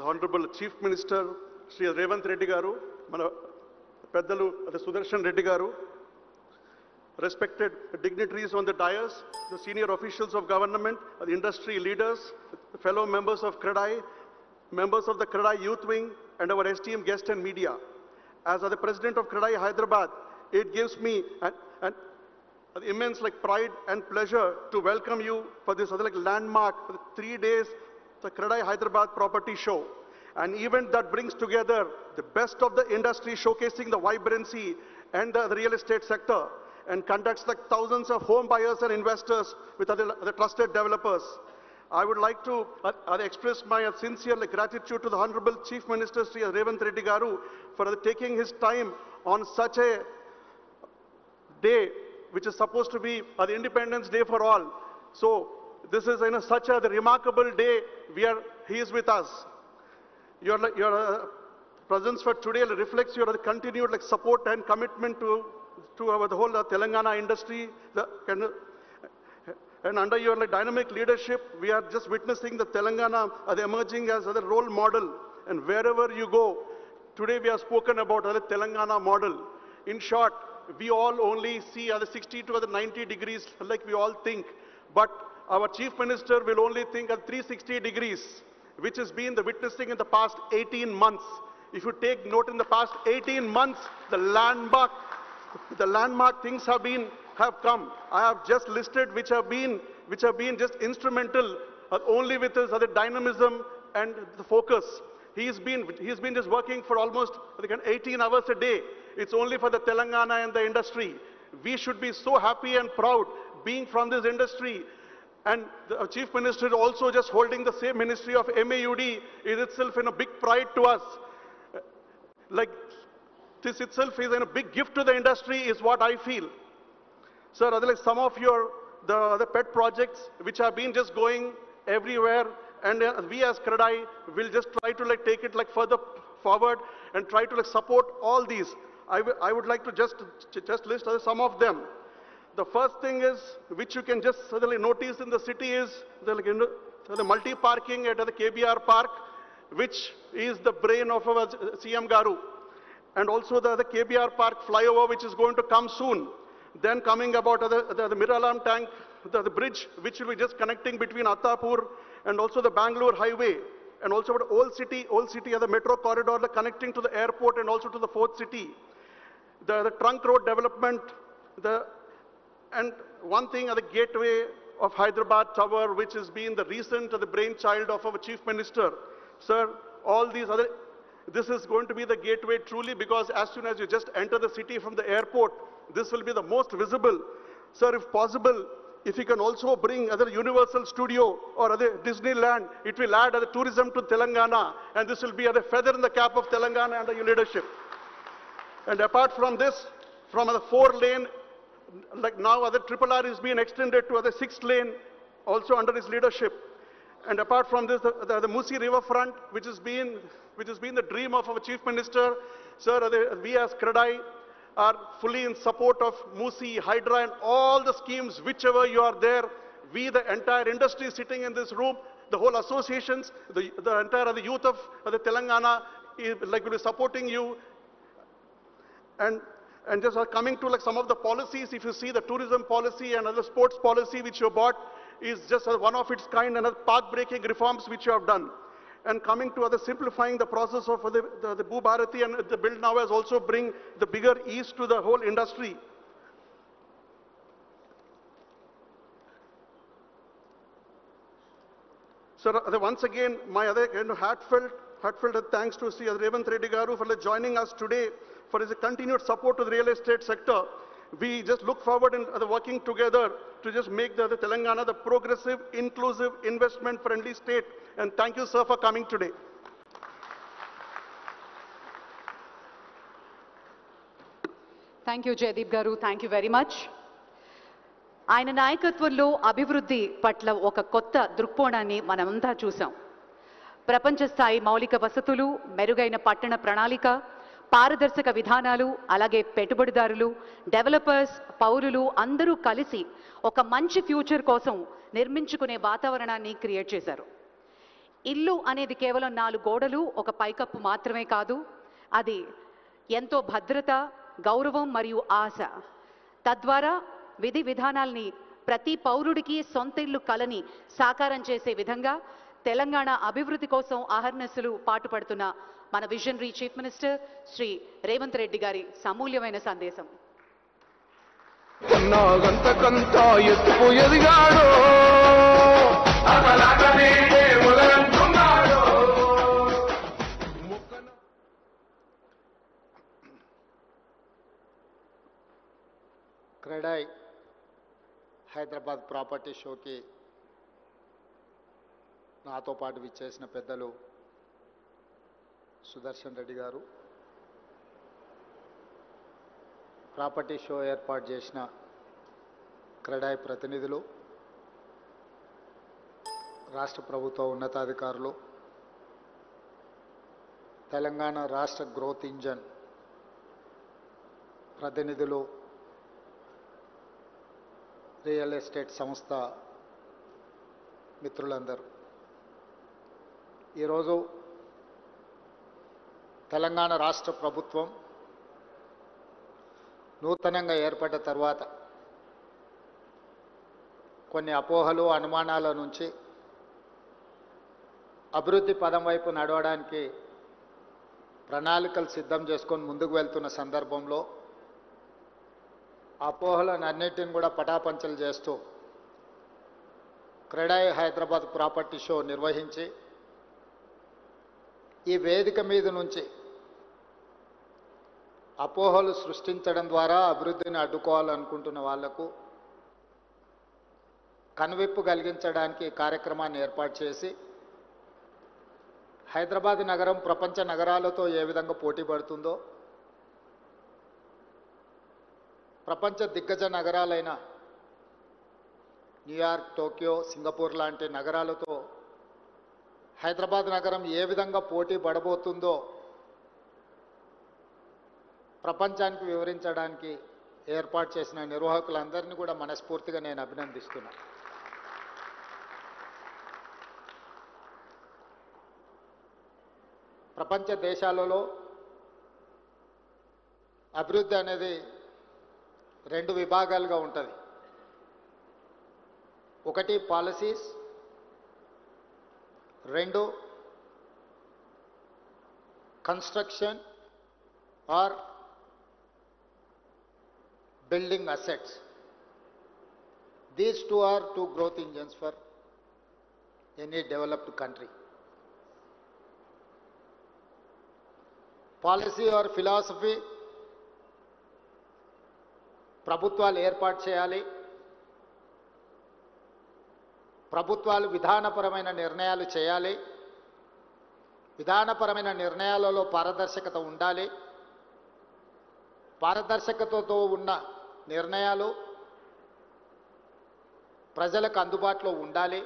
Honorable Chief Minister Sri Revanth Reddy Garu, Mana Peddalu Sudarshan Reddy Garu, respected dignitaries on the dais, the senior officials of government, the industry leaders, the fellow members of CREDAI, members of the CREDAI Youth Wing, and our esteemed guests and media. As the President of CREDAI Hyderabad, it gives me an immense pride and pleasure to welcome you for this landmark for the 3 days, the CREDAI Hyderabad Property Show, an event that brings together the best of the industry, showcasing the vibrancy and the real estate sector, and conducts thousands of home buyers and investors with other trusted developers. I would like to express my sincere gratitude to the Honorable Chief Minister Sri Revanth Reddy Garu for taking his time on such a day, which is supposed to be the Independence Day for all. So this is such a remarkable day. He is with us. Your presence for today reflects your continued support and commitment to the whole Telangana industry. And under your dynamic leadership, we are just witnessing the Telangana emerging as a role model. And wherever you go, today we have spoken about the Telangana model. In short, we all only see the 60 to the 90 degrees like we all think. But our Chief Minister will only think at 360 degrees, which has been the witnessing in the past 18 months. If you take note, in the past 18 months, the landmark things have come. I have just listed which have been just instrumental only with his dynamism and the focus. He's been just working for almost 18 hours a day. It's only for the Telangana and the industry. We should be so happy and proud being from this industry. And the Chief Minister is also just holding the same Ministry of MAUD is itself a big pride to us. This itself is a big gift to the industry is what I feel. Sir, some of the pet projects which have been just going everywhere, and we as CREDAI will just try to take it further forward and try to support all these. I would like to just list some of them. The first thing is, which you can just notice in the city, is the multi-parking at the KBR Park, which is the brain of our CM Garu. And also the KBR Park flyover, which is going to come soon. Then coming about the Miralam tank, the bridge, which will be just connecting between Attapur and also the Bangalore highway. And also about Old City, the metro corridor, connecting to the airport and also to the fourth city. The trunk road development, and one thing, the gateway of Hyderabad Tower, which has been the recent the brainchild of our Chief Minister. Sir, all these this is going to be the gateway truly, because as soon as you just enter the city from the airport, this will be the most visible. Sir, if possible, if you can also bring other Universal Studio or other Disneyland, it will add the tourism to Telangana, and this will be a feather in the cap of Telangana under your leadership. And apart from this, from the 4-lane, now the RRR is being extended to the 6th lane, also under his leadership. And apart from this, the Musi riverfront, which has been the dream of our Chief Minister. Sir, we as CREDAI are fully in support of Musi, Hydra, and all the schemes, whichever you are there. We, the entire industry sitting in this room, the whole associations, the entire youth of the Telangana, will be supporting you. And just coming to some of the policies, if you see the tourism policy and other sports policy which you bought, is just one of its kind, and path-breaking reforms which you have done. And coming to simplifying the process of the Bhu Bharati and the Build Now has also bring the bigger ease to the whole industry. Sir, once again, my heartfelt thanks to Sri Revanth Reddy Garu for joining us today for his continued support to the real estate sector. We just look forward in working together to just make the Telangana the progressive, inclusive, investment-friendly state. And thank you, sir, for coming today. Thank you, Jaideep Garu. Thank you very much. ఆయన నాయకత్వంలో అభివృద్ధి పట్ల ఒక కొత్త దృక్కోణాన్ని మనమంతా చూసాం. ప్రపంచ స్థాయి మౌలిక వసతులు, మెరుగైన పట్టణ ప్రణాళిక, పారదర్శక విధానాలు, అలాగే పెట్టుబడిదారులు, డెవలపర్స్, పౌరులు అందరూ కలిసి ఒక మంచి ఫ్యూచర్ కోసం నిర్మించుకునే వాతావరణాన్ని క్రియేట్ చేశారు. ఇల్లు అనేది కేవలం 4 గోడలు, ఒక పైకప్పు మాత్రమే కాదు. అది ఎంతో భద్రత, గౌరవం మరియు ఆశ. తద్వారా విధి విధానాల్ని ప్రతి పౌరుడికి సొంత ఇల్లు కలని సాకారం చేసే విధంగా తెలంగాణ అభివృద్ధి కోసం అహర్నిశలు పాటుపడుతున్న మన visionary chief minister Shri Revanth Reddy గారి సమూల్యమైన సందేశం. క్రెడాయ్ హైదరాబాద్ ప్రాపర్టీ షోకి నాతో పాటు విచ్చేసిన పెద్దలు సుదర్శన్ రెడ్డి గారు, ప్రాపర్టీ షో ఏర్పాటు చేసిన క్రెడాయ్ ప్రతినిధులు, రాష్ట్ర ప్రభుత్వ ఉన్నతాధికారులు, తెలంగాణ రాష్ట్ర గ్రోత్ ఇంజన్ ప్రతినిధులు, రియల్ ఎస్టేట్ సంస్థ మిత్రులందరూ, ఈరోజు తెలంగాణ రాష్ట్ర ప్రభుత్వం నూతనంగా ఏర్పడ్డ తర్వాత కొన్ని అపోహలు, అనుమానాల నుంచి అభివృద్ధి పదం వైపు నడవడానికి ప్రణాళికలు సిద్ధం చేసుకొని ముందుకు వెళ్తున్న సందర్భంలో అపోహలను అన్నిటిని కూడా పటాపంచలు చేస్తూ క్రెడాయ్ హైదరాబాద్ ప్రాపర్టీ షో నిర్వహించి ఈ వేదిక మీద నుంచి అపోహలు సృష్టించడం ద్వారా అభివృద్ధిని అడ్డుకోవాలనుకుంటున్న వాళ్లకు కనువిప్పు కలిగించడానికి కార్యక్రమాన్ని ఏర్పాటు చేసి హైదరాబాద్ నగరం ప్రపంచ నగరాలతో ఏ విధంగా పోటీ పడుతుందో, ప్రపంచ దిగ్గజ నగరాలైన న్యూయార్క్, టోక్యో, సింగపూర్ లాంటి నగరాలతో హైదరాబాద్ నగరం ఏ విధంగా పోటీ పడబోతుందో ప్రపంచానికి వివరించడానికి ఏర్పాటు చేసిన నిర్వాహకులందరినీ కూడా మనస్ఫూర్తిగా నేను అభినందిస్తున్నా. ప్రపంచ దేశాలలో అభివృద్ధి అనేది 2 విభాగాలుగా ఉంటుంది. ఒకటి policies, 2 construction or building assets. These 2 are 2 growth engines for any developed country. Policy or philosophy ప్రభుత్వాలు ఏర్పాటు చేయాలి. ప్రభుత్వాలు విధానపరమైన నిర్ణయాలు చేయాలి. విధానపరమైన నిర్ణయాలలో పారదర్శకత ఉండాలి. పారదర్శకతతో ఉన్న నిర్ణయాలు ప్రజలకు అందుబాటులో ఉండాలి.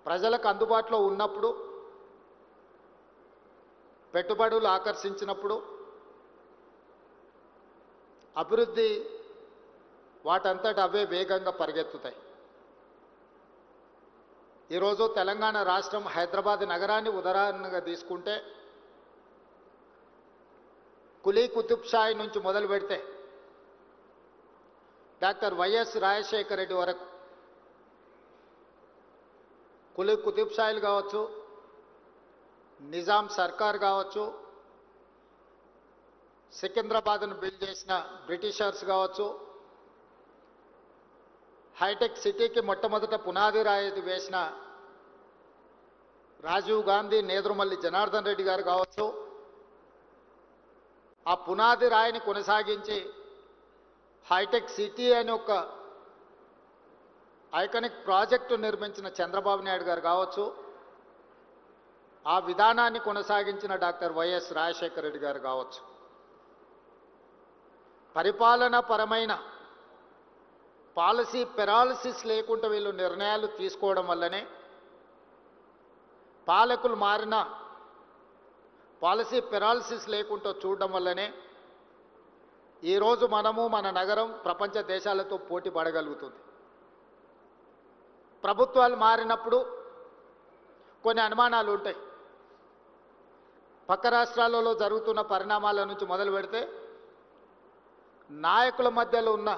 ప్రజలకు అందుబాటులో ఉన్నప్పుడు, పెట్టుబడులు ఆకర్షించినప్పుడు అభివృద్ధి వాటంతట అవే వేగంగా పరిగెత్తుతాయి. ఈరోజు తెలంగాణ రాష్ట్రం హైదరాబాద్ నగరాన్ని ఉదాహరణగా తీసుకుంటే కులీ కుతుబ్ షాహీ నుంచి మొదలు పెడితే డాక్టర్ వైఎస్ రాజశేఖర రెడ్డి వరకు కులీ కుతుబ్ షాహీలు కావచ్చు, నిజాం సర్కార్ కావచ్చు, సికింద్రాబాద్ను బిల్డ్ చేసిన బ్రిటిషర్స్ కావచ్చు, హైటెక్ సిటీకి మొట్టమొదట పునాది రాయి వేసిన రాజీవ్ గాంధీ, నేదురుమల్లి జనార్దన్ రెడ్డి గారు కావచ్చు, ఆ పునాది రాయిని కొనసాగించి హైటెక్ సిటీ అని ఒక ఐకానిక్ ప్రాజెక్టు నిర్మించిన చంద్రబాబు నాయుడు గారు కావచ్చు, ఆ విధానాన్ని కొనసాగించిన డాక్టర్ వైఎస్ రాజశేఖర రెడ్డి గారు కావచ్చు. పరిపాలనా పరమైన పాలసీ పెరాలసిస్ లేకుండా వీళ్ళు నిర్ణయాలు తీసుకోవడం వల్లనే, పాలకులు మారిన పాలసీ పెరాలసిస్ లేకుండా చూడడం వల్లనే ఈరోజు మనము మన నగరం ప్రపంచ దేశాలతో పోటీ పడగలుగుతుంది. ప్రభుత్వాలు మారినప్పుడు కొన్ని అనుమానాలు ఉంటాయి. పక్క రాష్ట్రాలలో జరుగుతున్న పరిణామాల నుంచి మొదలు పెడితే నాయకుల మధ్యలో ఉన్న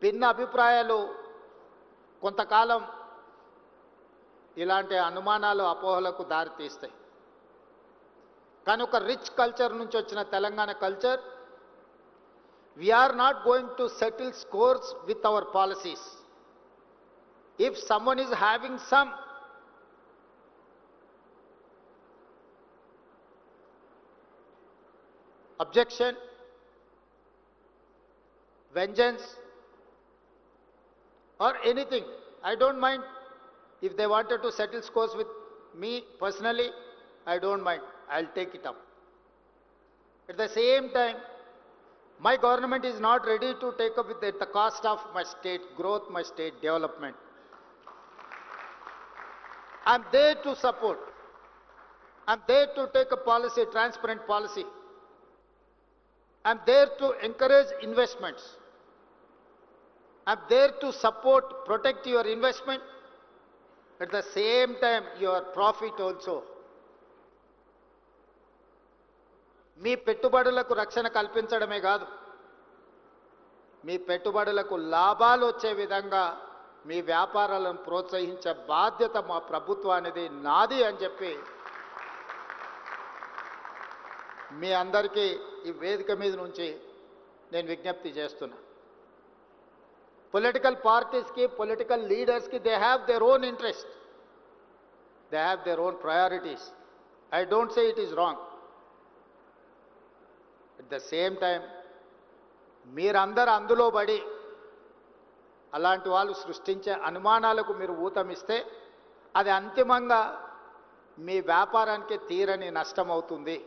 భిన్న అభిప్రాయాలు కొంతకాలం ఇలాంటి అనుమానాలు అపోహలకు దారితీస్తాయి. కానీ ఒక రిచ్ కల్చర్ నుంచి వచ్చిన Telangana culture, we are not going to settle scores with our policies. If someone is having some objection, vengeance or anything, I don't mind. If they wanted to settle scores with me personally, I don't mind. I'll take it up. At the same time, my government is not ready to take up with it the cost of my state growth, my state development. I'm there to support. I'm there to take a policy, transparent policy. I'm there to encourage investments. I'm there to support, protect your investment. At the same time, your profit also. మీ పెట్టుబడులకు రక్షణ కల్పించడమే కాదు, మీ పెట్టుబడులకు లాభాలు వచ్చే విధంగా మీ వ్యాపారాలను ప్రోత్సహించే బాధ్యత మా ప్రభుత్వానిది, నాది అని చెప్పి మీ అందరికీ ఈ వేదిక మీద నుంచి నేను విజ్ఞప్తి చేస్తున్నా. పొలిటికల్ పార్టీస్కి, పొలిటికల్ లీడర్స్కి they have their own interest, they have their own priorities. I don't say it is wrong. At the same time మీరందరూ అందులో పడి అలాంటి వాళ్ళు సృష్టించే అనుమానాలకు మీరు ఊతమిస్తే అది అంతిమంగా మీ వ్యాపారానికి తీరని నష్టం అవుతుంది.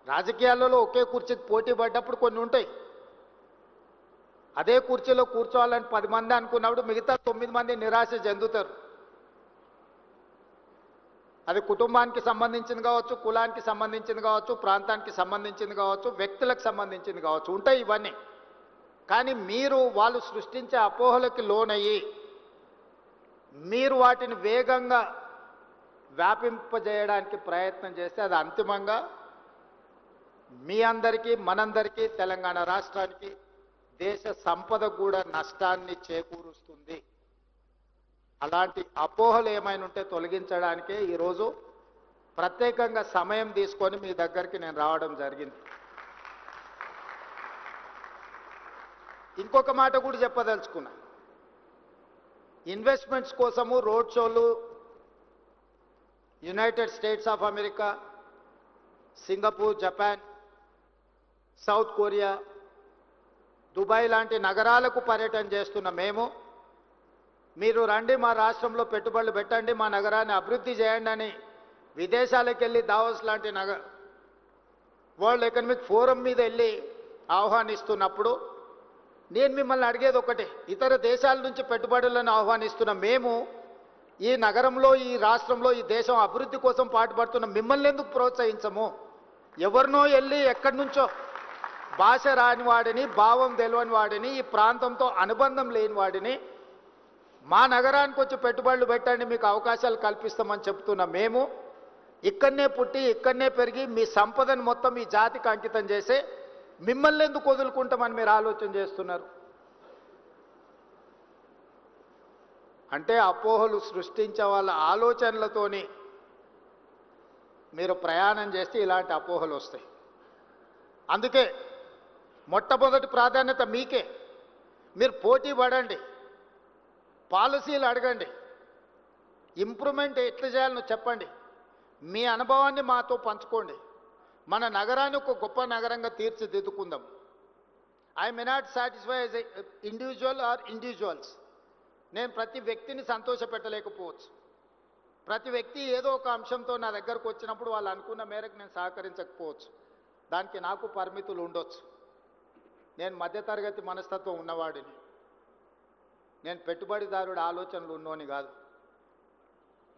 రాజకీయాలలో ఒకే కుర్చీకి పోటీ పడ్డప్పుడు కొన్ని ఉంటాయి. అదే కుర్చీలో కూర్చోవాలని 10 మంది అనుకున్నప్పుడు మిగతా 9 మంది నిరాశ చెందుతారు. అది కుటుంబానికి సంబంధించింది కావచ్చు, కులానికి సంబంధించింది కావచ్చు, ప్రాంతానికి సంబంధించింది కావచ్చు, వ్యక్తులకు సంబంధించింది కావచ్చు, ఉంటాయి ఇవన్నీ. కానీ మీరు వాళ్ళు సృష్టించే అపోహలకి లోనయ్యి మీరు వాటిని వేగంగా వ్యాపింపజేయడానికి ప్రయత్నం చేస్తే అది అంతిమంగా మీ అందరికీ, మనందరికీ, తెలంగాణ రాష్ట్రానికి, దేశ సంపద కూడా నష్టాన్ని చేకూరుస్తుంది. అలాంటి అపోహలు ఏమైనా ఉంటే తొలగించడానికే ఈరోజు ప్రత్యేకంగా సమయం తీసుకొని మీ దగ్గరికి నేను రావడం జరిగింది. ఇంకొక మాట కూడా చెప్పదలుచుకున్నా. ఇన్వెస్ట్మెంట్స్ కోసము రోడ్ షోలు United states of America, Singapore, Japan, south Korea, Dubai లాంటి నగరాలకు పర్యటన చేస్తున్న మేము, మీరు రండి మా రాష్ట్రంలో పెట్టుబడులు పెట్టండి, మా నగరాన్ని అభివృద్ధి చేయండి అని విదేశాలకు వెళ్ళి దావోస్ లాంటి వరల్డ్ ఎకనామిక్ ఫోరం మీద వెళ్ళి ఆహ్వానిస్తున్నప్పుడు నేను మిమ్మల్ని అడిగేది ఒకటే. ఇతర దేశాల నుంచి పెట్టుబడులను ఆహ్వానిస్తున్న మేము ఈ నగరంలో, ఈ రాష్ట్రంలో, ఈ దేశం అభివృద్ధి కోసం పాటుపడుతున్న మిమ్మల్ని ఎందుకు ప్రోత్సహించము? ఎవరినో వెళ్ళి ఎక్కడి నుంచో భాష రాని వాడిని, భావం తెలియని వాడిని, ఈ ప్రాంతంతో అనుబంధం లేని వాడిని మా నగరానికి వచ్చి పెట్టుబడులు పెట్టండి, మీకు అవకాశాలు కల్పిస్తామని చెప్తున్న మేము ఇక్కడనే పుట్టి, ఇక్కడనే పెరిగి మీ సంపదను మొత్తం ఈ జాతికి అంకితం చేసే మిమ్మల్ని ఎందుకు వదులుకుంటామని మీరు ఆలోచన చేస్తున్నారు? అంటే అపోహలు సృష్టించే వాళ్ళ ఆలోచనలతోని మీరు ప్రయాణం చేస్తే ఇలాంటి అపోహలు వస్తాయి. అందుకే మొట్టమొదటి ప్రాధాన్యత మీకే. మీరు పోటీ పడండి, పాలసీలు అడగండి, ఇంప్రూవ్మెంట్ ఎట్లా చేయాలో చెప్పండి, మీ అనుభవాన్ని మాతో పంచుకోండి. మన నగరాన్ని ఒక గొప్ప నగరంగా తీర్చిదిద్దుకుందాం. I may not satisfy as a individual or individuals. నేను ప్రతి వ్యక్తిని సంతోషపెట్టలేకపోవచ్చు. ప్రతి వ్యక్తి ఏదో ఒక అంశంతో నా దగ్గరకు వచ్చినప్పుడు వాళ్ళు అనుకున్న మేరకు నేను సహకరించకపోవచ్చు. దానికి నాకు పరిమితులు ఉండొచ్చు. నేను మధ్యతరగతి మనస్తత్వం ఉన్నవాడిని. నేను పెట్టుబడిదారుడు ఆలోచనలు ఉన్నోని కాదు.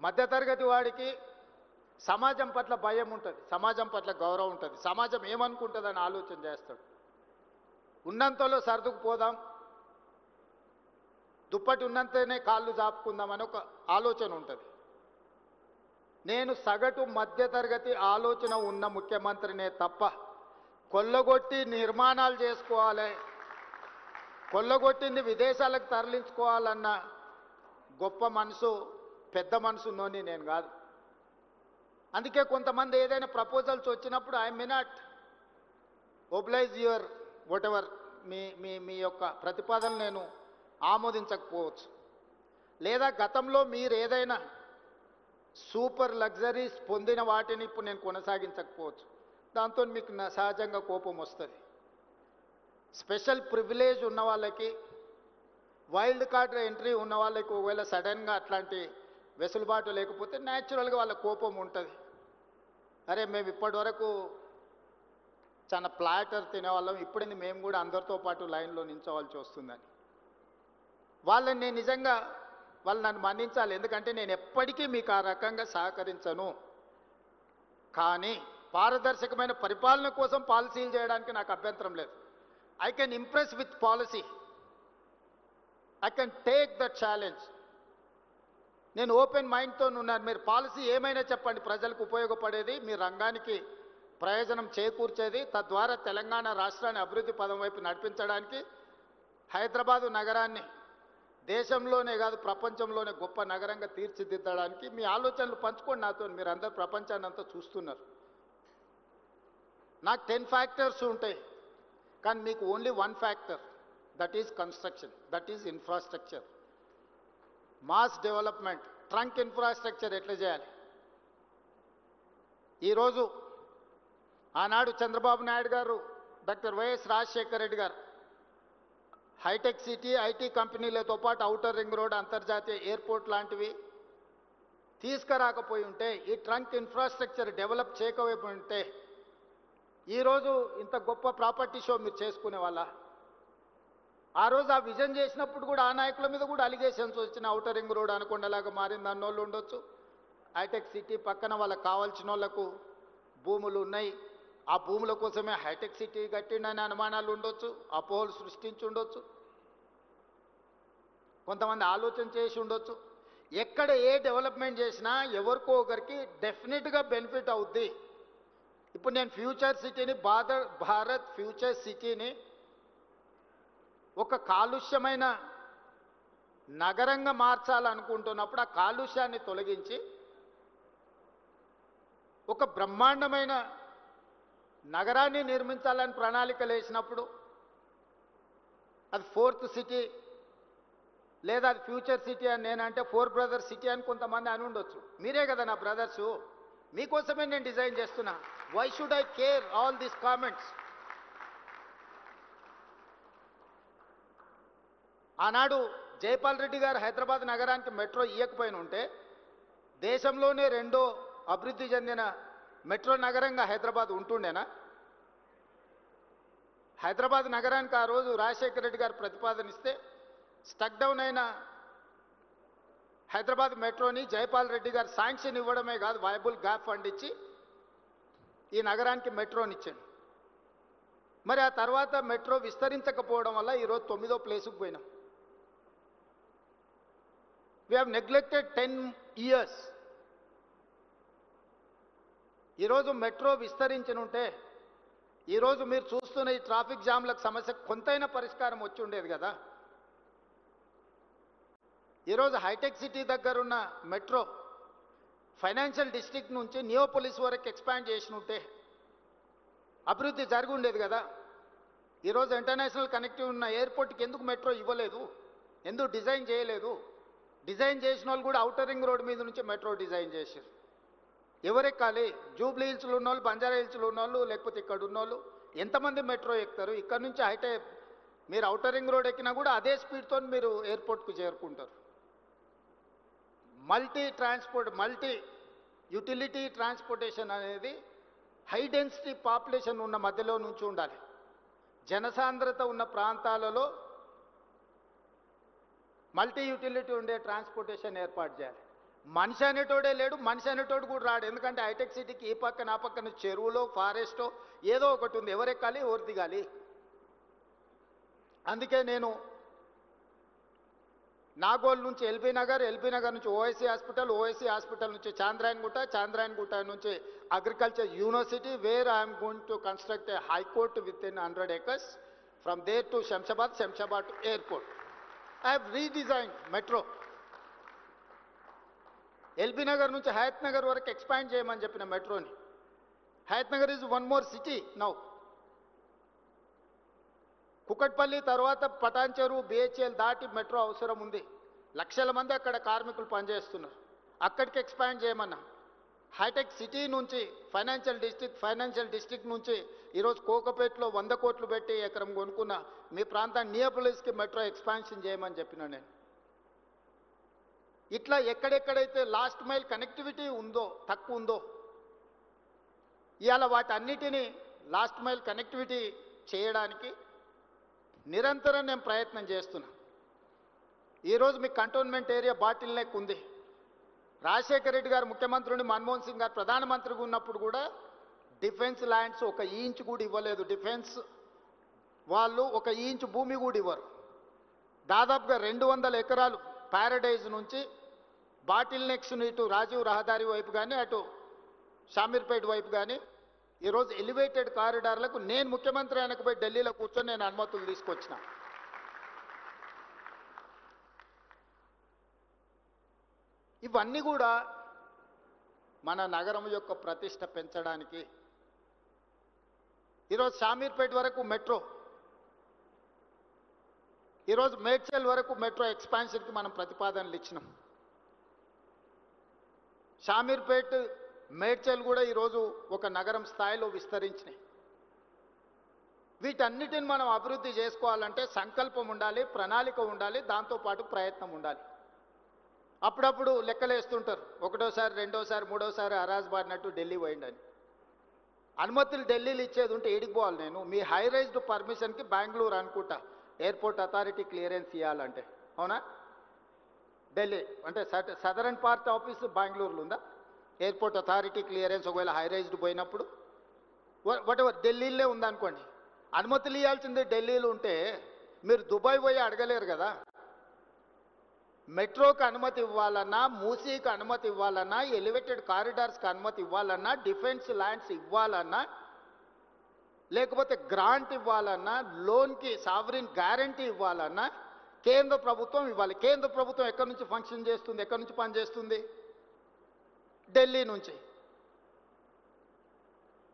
మధ్యతరగతి వాడికి సమాజం పట్ల భయం ఉంటుంది, సమాజం పట్ల గౌరవం ఉంటుంది, సమాజం ఏమనుకుంటుందని ఆలోచన చేస్తాడు. ఉన్నంతలో సర్దుకుపోదాం, దుప్పటి ఉన్నంతనే కాళ్ళు చాపుకుందామని ఒక ఆలోచన ఉంటుంది. నేను సగటు మధ్యతరగతి ఆలోచన ఉన్న ముఖ్యమంత్రినే తప్ప కొల్లగొట్టి నిర్మాణాలు చేసుకోవాలి, కొల్లగొట్టింది విదేశాలకు తరలించుకోవాలన్న గొప్ప మనసు, పెద్ద మనసు ఉన్నోని నేను కాదు. అందుకే కొంతమంది ఏదైనా ప్రపోజల్స్ వచ్చినప్పుడు I may not oblige your whatever, మీ మీ మీ యొక్క ప్రతిపాదన నేను ఆమోదించకపోవచ్చు. లేదా గతంలో మీరు ఏదైనా సూపర్ లగ్జరీస్ పొందిన వాటిని ఇప్పుడు నేను కొనసాగించకపోవచ్చు. దాంతో మీకు సహజంగా కోపం వస్తుంది. స్పెషల్ ప్రివిలేజ్ ఉన్న వాళ్ళకి, వైల్డ్ కార్డ్ ఎంట్రీ ఉన్న వాళ్ళకి ఒకవేళ సడన్గా అట్లాంటి వెసులుబాటు లేకపోతే న్యాచురల్గా వాళ్ళ కోపం ఉంటుంది. అరే మేము ఇప్పటి వరకు చాలా ప్లాటర్ తినేవాళ్ళం, ఇప్పుడు మేము కూడా అందరితో పాటు లైన్లో నిల్చోవాల్సి వస్తుందని. వాళ్ళని నేను నిజంగా వాళ్ళు నన్ను మన్నించాలి, ఎందుకంటే నేను ఎప్పటికీ మీకు ఆ రకంగా సహకరించను. కానీ పారదర్శకమైన పరిపాలన కోసం పాలసీలు చేయడానికి నాకు అభ్యంతరం లేదు. I can impress with policy, I can take the challenge. నేను ఓపెన్ మైండ్తో ఉన్నాను. మీరు పాలసీ ఏమైనా చెప్పండి, ప్రజలకు ఉపయోగపడేది, మీ రంగానికి ప్రయోజనం చేకూర్చేది, తద్వారా తెలంగాణ రాష్ట్రాన్ని అభివృద్ధి పదం వైపు నడిపించడానికి, హైదరాబాదు నగరాన్ని దేశంలోనే కాదు ప్రపంచంలోనే గొప్ప నగరంగా తీర్చిదిద్దడానికి మీ ఆలోచనలు పంచుకోండి నాతో. మీరు అందరు ప్రపంచాన్ని అంతా చూస్తున్నారు. నాకు 10 ఫ్యాక్టర్స్ ఉంటాయి, కానీ మీకు only 1 factor, that is construction, that is infrastructure. Mass development, trunk infrastructure ఎట్లా చేయాలి? ఈరోజు ఆనాడు చంద్రబాబు నాయుడు గారు, డాక్టర్ వైఎస్ రాజశేఖర రెడ్డి గారు హైటెక్ సిటీ, ఐటీ కంపెనీలతో పాటు ఔటర్ రింగ్ రోడ్, అంతర్జాతీయ ఎయిర్పోర్ట్ లాంటివి తీసుకురాకపోయి ఉంటే, ఈ ట్రంక్ ఇన్ఫ్రాస్ట్రక్చర్ డెవలప్ చేయకపోయి ఉంటే ఈరోజు ఇంత గొప్ప ప్రాపర్టీ షో మీరు చేసుకునే వాళ్ళ? ఆ రోజు ఆ విజన్ చేసినప్పుడు కూడా ఆ నాయకుల మీద కూడా అలిగేషన్స్ వచ్చిన, ఔటర్ రింగ్ రోడ్ అనుకొండలాగా మారింది అన్నోళ్ళు ఉండొచ్చు. హైటెక్ సిటీ పక్కన వాళ్ళకి కావాల్సిన వాళ్ళకు భూములు ఉన్నాయి, ఆ భూముల కోసమే హైటెక్ సిటీ కట్టిండని అనుమానాలు ఉండొచ్చు, అపోహలు సృష్టించి ఉండొచ్చు, కొంతమంది ఆలోచన చేసి ఉండొచ్చు. ఎక్కడ ఏ డెవలప్మెంట్ చేసినా ఎవరికో ఒకరికి డెఫినెట్గా బెనిఫిట్ అవుద్ది. ఇప్పుడు నేను ఫ్యూచర్ సిటీని, భారత్ ఫ్యూచర్ సిటీని ఒక కాలుష్యమైన నగరంగా మార్చాలనుకుంటున్నప్పుడు ఆ కాలుష్యాన్ని తొలగించి ఒక బ్రహ్మాండమైన నగరాన్ని నిర్మించాలని ప్రణాళికలు వేసినప్పుడు అది 4th సిటీ లేదా అది ఫ్యూచర్ సిటీ అని నేనంటే 4 బ్రదర్స్ సిటీ అని కొంతమంది అని ఉండొచ్చు. మీరే కదా నా బ్రదర్సు, మీకోసమే నేను డిజైన్ చేస్తున్నా. Why should I care all these comments? ఆనాడు జైపాల్ రెడ్డి గారు హైదరాబాద్ నగరానికి మెట్రో ఇవ్వకపోయిన ఉంటే దేశంలోనే 2వ అభివృద్ధి చెందిన మెట్రో నగరంగా హైదరాబాద్ ఉంటుండేనా? హైదరాబాద్ నగరానికి ఆ రోజు రాజశేఖర రెడ్డి గారు ప్రతిపాదనిస్తే స్టక్ డౌన్ అయిన హైదరాబాద్ మెట్రోని జైపాల్ రెడ్డి గారు శాంక్షన్ ఇవ్వడమే కాదు, వైబుల్ గ్యాప్ ఫండ్ ఇచ్చి ఈ నగరానికి మెట్రోని ఇచ్చాడు. మరి ఆ తర్వాత మెట్రో విస్తరించకపోవడం వల్ల ఈరోజు 9వ ప్లేసుకు పోయినాం. We have neglected 10 years. ఈరోజు మెట్రో విస్తరించనుంటే ఈరోజు మీరు చూస్తున్న ఈ ట్రాఫిక్ జామ్లకు సమస్య కొంతైనా పరిష్కారం వచ్చి ఉండేది కదా. ఈరోజు హైటెక్ సిటీ దగ్గరున్న మెట్రో ఫైనాన్షియల్ డిస్ట్రిక్ట్ నుంచి నియోపోలిస్ వరకు ఎక్స్పాండ్ చేసినుంటే అభివృద్ధి జరిగి ఉండేది కదా. ఈరోజు ఇంటర్నేషనల్ కనెక్టివ్ ఉన్న ఎయిర్పోర్ట్కి ఎందుకు మెట్రో ఇవ్వలేదు? ఎందుకు డిజైన్ చేయలేదు? డిజైన్ చేసిన వాళ్ళు కూడా ఔటర్ రింగ్ రోడ్ మీద నుంచి మెట్రో డిజైన్ చేశారు. ఎవరెక్కాలి? జూబ్లీ హిల్స్లో ఉన్నోళ్ళు, బంజారా హిల్స్లో ఉన్నోళ్ళు, లేకపోతే ఇక్కడ ఉన్నోళ్ళు ఎంతమంది మెట్రో ఎక్కుతారు? ఇక్కడ నుంచి హైటెక్ మీరు ఔటర్ రింగ్ రోడ్ ఎక్కినా కూడా అదే స్పీడ్తో మీరు ఎయిర్పోర్ట్కు చేరుకుంటారు. మల్టీ యూటిలిటీ ట్రాన్స్పోర్టేషన్ అనేది హై డెన్సిటీ పాపులేషన్ ఉన్న మధ్యలో నుంచి ఉండాలి. జనసాంద్రత ఉన్న ప్రాంతాలలో మల్టీ యూటిలిటీ ఉండే ట్రాన్స్పోర్టేషన్ ఏర్పాటు చేయాలి. మనిషి అనేటోడే లేడు, మనిషి అనేటోడు కూడా రాడు. ఎందుకంటే హైటెక్ సిటీకి ఈ పక్కన ఆ పక్కన చెరువులో, ఫారెస్టో ఏదో ఒకటి ఉంది. ఎవరెక్కాలి, ఎవరు దిగాలి? అందుకే నేను నాగోల్ నుంచి ఎల్బీ నగర్, ఎల్బీ నగర్ నుంచి ఓఐసీ హాస్పిటల్, ఓఐసీ హాస్పిటల్ నుంచి చాంద్రాయణగుట్ట, చాంద్రాయణగుట్ట నుంచి agriculture university, where I'm going to construct a high court with in 100 acres. From there to Shamshabad, Shamshabad to airport. I have redesigned metro. LB Nagar నుంచి హయత్ నగర్ వరకు ఎక్స్పాండ్ చేయమని చెప్పిన మెట్రోని. Hayat Nagar is one more city now. Kukatpally తర్వాత Patancheru, BHEL దాటి metro అవసరం ఉంది. లక్షల మంది అక్కడ కార్మికులు పనిచేస్తున్నారు. అక్కడికి ఎక్స్పాండ్ చేయమన్నా. హైటెక్ సిటీ నుంచి ఫైనాన్షియల్ డిస్ట్రిక్ట్ నుంచి ఈరోజు కోకపేటలో 100 కోట్లు పెట్టి ఎకరం కొనుక్కున్న మీ ప్రాంతాన్ని నియోపోలిస్కి మెట్రో ఎక్స్పాన్షన్ చేయమని చెప్పిన నేను. ఇట్లా ఎక్కడెక్కడైతే లాస్ట్ మైల్ కనెక్టివిటీ ఉందో, తక్కువ ఉందో, ఇవాళ వాటన్నిటినీ లాస్ట్ మైల్ కనెక్టివిటీ చేయడానికి నిరంతరం నేను ప్రయత్నం చేస్తున్నా. ఈరోజు మీ కంటోన్మెంట్ ఏరియా బాటిల్ నెక్ ఉంది. రాజశేఖర రెడ్డి గారు ముఖ్యమంత్రి నుండి మన్మోహన్ సింగ్ గారు ప్రధానమంత్రిగా ఉన్నప్పుడు కూడా డిఫెన్స్ ల్యాండ్స్ 1 ఇంచ్ కూడా ఇవ్వలేదు. డిఫెన్స్ వాళ్ళు 1 ఇంచ్ భూమి కూడా ఇవ్వరు. దాదాపుగా 200 ఎకరాలు ప్యారడైజ్ నుంచి బాటిల్ నెక్స్ ఇటు రాజీవ్ రహదారి వైపు కానీ అటు షామీర్పేట వైపు కానీ ఈరోజు ఎలివేటెడ్ కారిడార్లకు నేను ముఖ్యమంత్రి అయినకపోయి ఢిల్లీలో కూర్చొని నేను అనుమతులు తీసుకొచ్చిన. ఇవన్నీ కూడా మన నగరం యొక్క ప్రతిష్ట పెంచడానికి. ఈరోజు షామీర్పేట వరకు మెట్రో, ఈరోజు మేడ్చల్ వరకు మెట్రో ఎక్స్పాన్షన్కి మనం ప్రతిపాదనలు ఇచ్చినాం. షామీర్పేట, మేడ్చల్ కూడా ఈరోజు ఒక నగరం స్థాయిలో విస్తరించినాయి. వీటన్నిటిని మనం అభివృద్ధి చేసుకోవాలంటే సంకల్పం ఉండాలి, ప్రణాళిక ఉండాలి, దాంతోపాటు ప్రయత్నం ఉండాలి. అప్పుడప్పుడు లెక్కలేస్తుంటారు, 1వసారి 2వసారి 3వసారి అరాజ్ బారినట్టు ఢిల్లీ పోయిండని. అనుమతులు ఢిల్లీలో ఇచ్చేది ఉంటే ఏడికి పోవాలి నేను? మీ హై రైజ్డ్ పర్మిషన్కి బెంగళూరు అనుకుంటా ఎయిర్పోర్ట్ అథారిటీ క్లియరెన్స్ ఇవ్వాలంటే, అవునా? ఢిల్లీ అంటే సదరన్ పార్ట్ ఆఫీస్ బెంగళూరులో ఉందా? ఎయిర్పోర్ట్ అథారిటీ క్లియరెన్స్ ఒకవేళ హై రైజ్డ్ పోయినప్పుడు వాటెవర్ ఢిల్లీలో ఉందనుకోండి, అనుమతులు ఇవ్వాల్సింది ఢిల్లీలో ఉంటే మీరు దుబాయ్ పోయి అడగలేరు కదా. మెట్రోకి అనుమతి ఇవ్వాలన్నా, మూసీకి అనుమతి ఇవ్వాలన్నా, ఎలివేటెడ్ కారిడార్స్కి అనుమతి ఇవ్వాలన్నా, డిఫెన్స్ ల్యాండ్స్ ఇవ్వాలన్నా, లేకపోతే గ్రాంట్ ఇవ్వాలన్నా, లోన్కి సావరిన్ గ్యారంటీ ఇవ్వాలన్నా కేంద్ర ప్రభుత్వం ఇవ్వాలి. కేంద్ర ప్రభుత్వం ఎక్కడి నుంచి ఫంక్షన్ చేస్తుంది, ఎక్కడి నుంచి పనిచేస్తుంది? ఢిల్లీ నుంచి.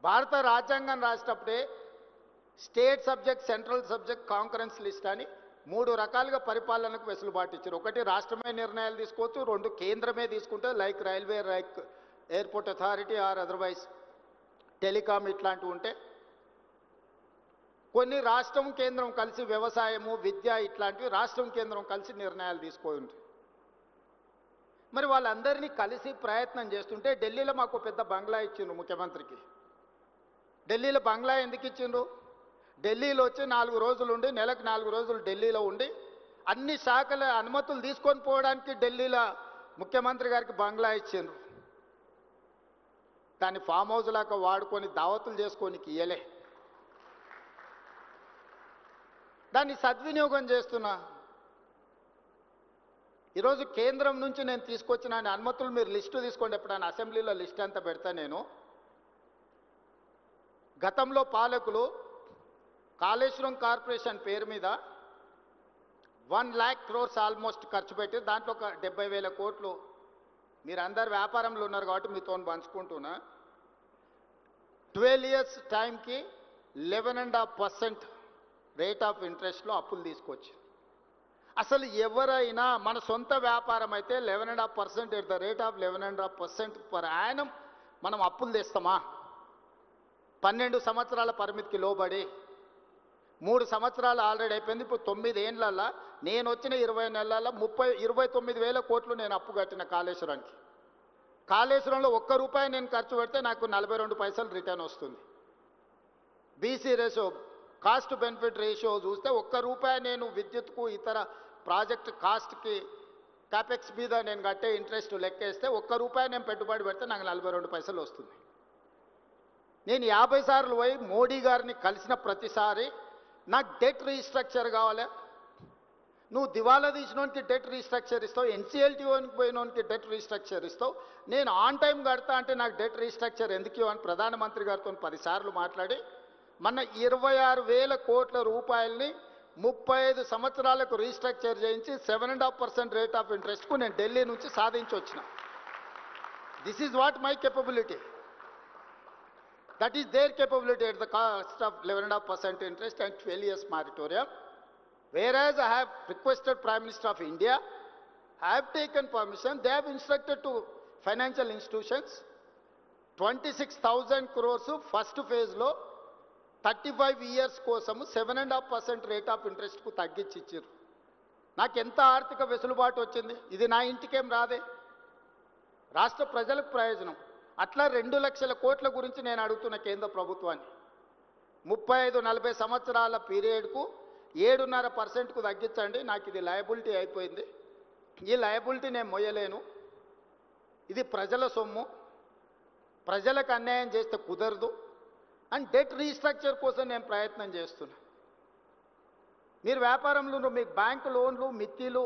భారత రాజ్యాంగం రాసేటప్పుడే state subject, central subject, concurrence list అని 3 రకాలుగా పరిపాలనకు వెసులుబాటు ఇచ్చారు. 1 రాష్ట్రమే నిర్ణయాలు తీసుకోవచ్చు, 2 కేంద్రమే తీసుకుంటే like railway, like airport authority or otherwise telecom ఇట్లాంటివి ఉంటే, కొన్ని రాష్ట్రం కేంద్రం కలిసి వ్యవసాయము, విద్య ఇట్లాంటివి రాష్ట్రం కేంద్రం కలిసి నిర్ణయాలు తీసుకొని ఉంటాయి. మరి వాళ్ళందరినీ కలిసి ప్రయత్నం చేస్తుంటే ఢిల్లీలో మాకు పెద్ద బంగ్లా ఇచ్చిండ్రు ముఖ్యమంత్రికి. ఢిల్లీలో బంగ్లా ఎందుకు ఇచ్చిండ్రు? ఢిల్లీలో వచ్చి 4 రోజులు ఉండి, నెలకు 4 రోజులు ఢిల్లీలో ఉండి అన్ని శాఖల అనుమతులు తీసుకొని పోవడానికి ఢిల్లీలో ముఖ్యమంత్రి గారికి బంగ్లా ఇచ్చిండ్రు. దాన్ని ఫామ్ హౌస్ లాగా వాడుకొని దావతులు చేసుకోనికి ఇయ్యలే. దాన్ని సద్వినియోగం చేస్తున్నా. ఈరోజు కేంద్రం నుంచి నేను తీసుకొచ్చిన అనుమతులు మీరు లిస్టు తీసుకోండి. ఎప్పుడైనా అసెంబ్లీలో లిస్ట్ అంతా పెడతా నేను. గతంలో పాలకులు కాళేశ్వరం కార్పొరేషన్ పేరు మీద 1 lakh crores ఆల్మోస్ట్ ఖర్చు పెట్టి దాంట్లో ఒక 70,000 కోట్లు మీరందరు వ్యాపారంలో ఉన్నారు కాబట్టి మీతో పంచుకుంటున్నా. 12 years టైంకి 11.5% రేట్ ఆఫ్ ఇంట్రెస్ట్లో అప్పులు తీసుకొచ్చి, అసలు ఎవరైనా మన సొంత వ్యాపారం అయితే 11.5% at the rate of 11.5% per annum మనం అప్పులు తెస్తామా? 12 సంవత్సరాల పరిమితికి లోబడి 3 సంవత్సరాలు ఆల్రెడీ అయిపోయింది. ఇప్పుడు 9 ఏళ్ళల్లో నేను వచ్చిన 20 నెలల్లో 29,000 కోట్లు నేను అప్పు కట్టిన కాళేశ్వరానికి. కాళేశ్వరంలో ₹1 నేను ఖర్చు పెడితే నాకు 42 పైసలు రిటర్న్ వస్తుంది. BC ratio, cost benefit ratio చూస్తే ₹1 నేను విద్యుత్కు ఇతర ప్రాజెక్ట్ కాస్ట్కి క్యాపెక్స్ మీద నేను కట్టే ఇంట్రెస్ట్ లెక్కేస్తే ₹1 నేను పెట్టుబడి పెడితే నాకు 42 పైసలు వస్తుంది. నేను 50 సార్లు పోయి మోడీ గారిని కలిసిన ప్రతిసారి నాకు డెట్ రీస్ట్రక్చర్ కావాలి, నువ్వు దివాలా తీసినోనికి డెట్ రీస్ట్రక్చర్ ఇస్తావు, ఎన్సీఎల్టీ పోయినోనికి డెట్ రీస్ట్రక్చర్ ఇస్తావు, నేను ఆన్ టైం కడతా అంటే నాకు డెట్ రీస్ట్రక్చర్ ఎందుకు అని ప్రధానమంత్రి గారితో 10 సార్లు మాట్లాడి మొన్న 26,000 కోట్ల రూపాయలని 35 సంవత్సరాలకు రీస్ట్రక్చర్ చేయించి 7.5% రేట్ ఆఫ్ ఇంట్రెస్ట్కు నేను ఢిల్లీ నుంచి సాధించి వచ్చిన. This is what my capability. That is their capability at the cost of 11.5% interest and 12 years moratorium. Whereas I have requested Prime Minister of India, I have taken permission, they have instructed to financial institutions, 26,000 crores first phase lo 35 years కోసము 7.5% rate of ఇంట్రెస్ట్కు తగ్గించి ఇచ్చారు. నాకు ఎంత ఆర్థిక వెసులుబాటు వచ్చింది, ఇది నా ఇంటికేం రాదే, రాష్ట్ర ప్రజలకు ప్రయోజనం. అట్లా 2 లక్షల కోట్ల గురించి నేను అడుగుతున్న కేంద్ర ప్రభుత్వాన్ని 35-40 సంవత్సరాల పీరియడ్కు 7.5%కు తగ్గించండి, నాకు ఇది లయబిలిటీ అయిపోయింది, ఈ లయబిలిటీ నేను మొయ్యలేను, ఇది ప్రజల సొమ్ము, ప్రజలకు అన్యాయం చేస్తే కుదరదు అని డెట్ రీస్ట్రక్చర్ కోసం నేను ప్రయత్నం చేస్తున్నా. మీరు వ్యాపారంలో మీకు బ్యాంకు లోన్లు మిత్తిలు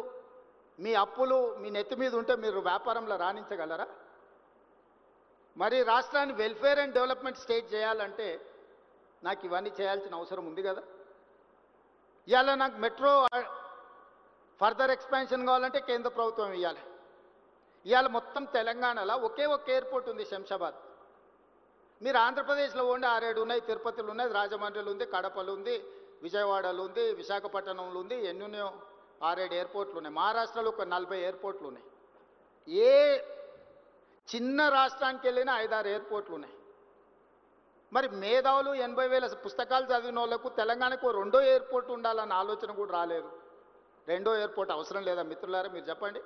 మీ అప్పులు మీ నెత్తి మీద ఉంటే మీరు వ్యాపారంలో రాణించగలరా? మరి రాష్ట్రాన్ని వెల్ఫేర్ అండ్ డెవలప్మెంట్ స్టేట్ చేయాలంటే నాకు ఇవన్నీ చేయాల్సిన అవసరం ఉంది కదా. ఇవాళ నాకు మెట్రో ఫర్దర్ ఎక్స్పాన్షన్ కావాలంటే కేంద్ర ప్రభుత్వం ఇవ్వాలి. ఇవాళ మొత్తం తెలంగాణలో ఒకే ఒక ఎయిర్పోర్ట్ ఉంది, శంషాబాద్. మీరు ఆంధ్రప్రదేశ్లో ఉండి 6-7 ఉన్నాయి, తిరుపతిలో ఉన్నాయి, రాజమండ్రిలో ఉంది, కడపలో ఉంది, విజయవాడలో ఉంది, విశాఖపట్నంలో ఉంది, ఎన్నున్నాయో 6-7 ఎయిర్పోర్ట్లు ఉన్నాయి. మహారాష్ట్రలో ఒక 40 ఎయిర్పోర్ట్లు ఉన్నాయి. ఏ చిన్న రాష్ట్రానికి వెళ్ళినా 5-6 ఎయిర్పోర్ట్లు ఉన్నాయి. మరి మేధావులు 80,000 పుస్తకాలు చదివిన వాళ్ళకు తెలంగాణకు 2వ ఎయిర్పోర్ట్ ఉండాలన్న ఆలోచన కూడా రాలేదు. 2వ ఎయిర్పోర్ట్ అవసరం లేదా మిత్రులారా, మీరు చెప్పండి.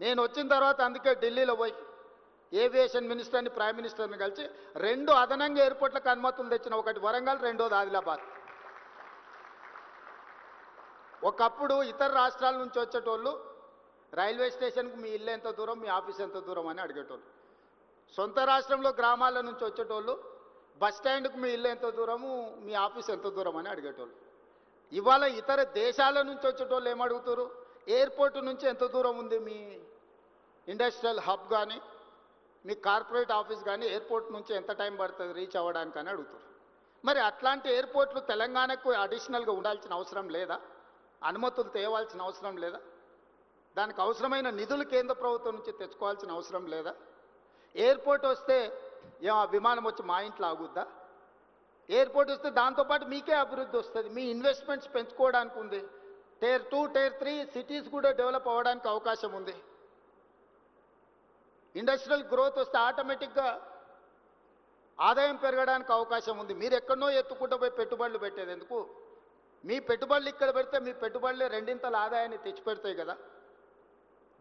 నేను వచ్చిన తర్వాత అందుకే ఢిల్లీలో పోయి ఏవియేషన్ మినిస్టర్ని ప్రైమ్ మినిస్టర్ని కలిసి 2 అదనంగా ఎయిర్పోర్ట్లకు అనుమతులు తెచ్చిన, ఒకటి వరంగల్, 2వది ఆదిలాబాద్. ఒకప్పుడు ఇతర రాష్ట్రాల నుంచి వచ్చేటోళ్ళు రైల్వే స్టేషన్కు మీ ఇల్లు ఎంత దూరం, మీ ఆఫీస్ ఎంత దూరం అని అడిగేటోళ్ళు. సొంత రాష్ట్రంలో గ్రామాల నుంచి వచ్చేటోళ్ళు బస్ స్టాండ్కు మీ ఇల్లు ఎంత దూరము, మీ ఆఫీస్ ఎంత దూరం అని అడిగేటోళ్ళు. ఇవాళ ఇతర దేశాల నుంచి వచ్చేటోళ్ళు ఏమడుగుతారు, ఎయిర్పోర్ట్ నుంచి ఎంత దూరం ఉంది మీ ఇండస్ట్రియల్ హబ్ కానీ మీ కార్పొరేట్ ఆఫీస్ కానీ ఎయిర్పోర్ట్ నుంచి ఎంత టైం పడుతుంది రీచ్ అవ్వడానికి అని అడుగుతారు. మరి అట్లాంటి ఎయిర్పోర్ట్లు తెలంగాణకు అడిషనల్గా ఉండాల్సిన అవసరం లేదా? అనుమతులు తేవాల్సిన అవసరం లేదా? దానికి అవసరమైన నిధులు కేంద్ర ప్రభుత్వం నుంచి తెచ్చుకోవాల్సిన అవసరం లేదా? ఎయిర్పోర్ట్ వస్తే విమానం వచ్చి మా ఇంట్లో ఆగుద్దా? ఎయిర్పోర్ట్ వస్తే దాంతోపాటు మీకే అభివృద్ధి వస్తుంది, మీ ఇన్వెస్ట్మెంట్స్ పెంచుకోవడానికి ఉంది. Tier 2, Tier 3 సిటీస్ కూడా డెవలప్ అవ్వడానికి అవకాశం ఉంది. ఇండస్ట్రియల్ గ్రోత్ వస్తే ఆటోమేటిక్గా ఆదాయం పెరగడానికి అవకాశం ఉంది. మీరు ఎక్కడనో ఎత్తుకుంటూ పోయి పెట్టుబడులు పెట్టేది ఎందుకు? మీ పెట్టుబడులు ఇక్కడ పెడితే మీ పెట్టుబడులే 2 ఆదాయాన్ని తెచ్చిపెడతాయి కదా.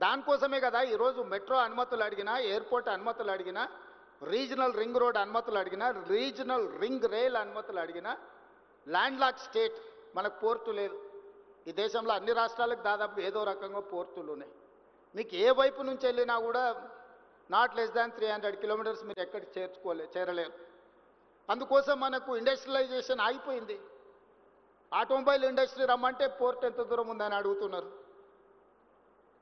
దానికోసమే కదా ఈరోజు మెట్రో అనుమతులు అడిగినా, ఎయిర్పోర్ట్ అనుమతులు అడిగినా, రీజనల్ రింగ్ రోడ్ అనుమతులు అడిగినా, రీజనల్ రింగ్ రైల్ అనుమతులు అడిగినా. ల్యాండ్ లాక్ స్టేట్, మనకు పోర్టు లేదు. ఈ దేశంలో అన్ని రాష్ట్రాలకు దాదాపు ఏదో రకంగా పోర్టులు ఉన్నాయి. మీకు ఏ వైపు నుంచి వెళ్ళినా కూడా నాట్ లెస్ దాన్ 300 కిలోమీటర్స్ మీరు ఎక్కడికి చేరలేరు. అందుకోసం మనకు ఇండస్ట్రియలైజేషన్ ఆగిపోయింది. ఆటోమొబైల్ ఇండస్ట్రీ రమ్మంటే పోర్ట్ ఎంత దూరం ఉందని అడుగుతున్నారు.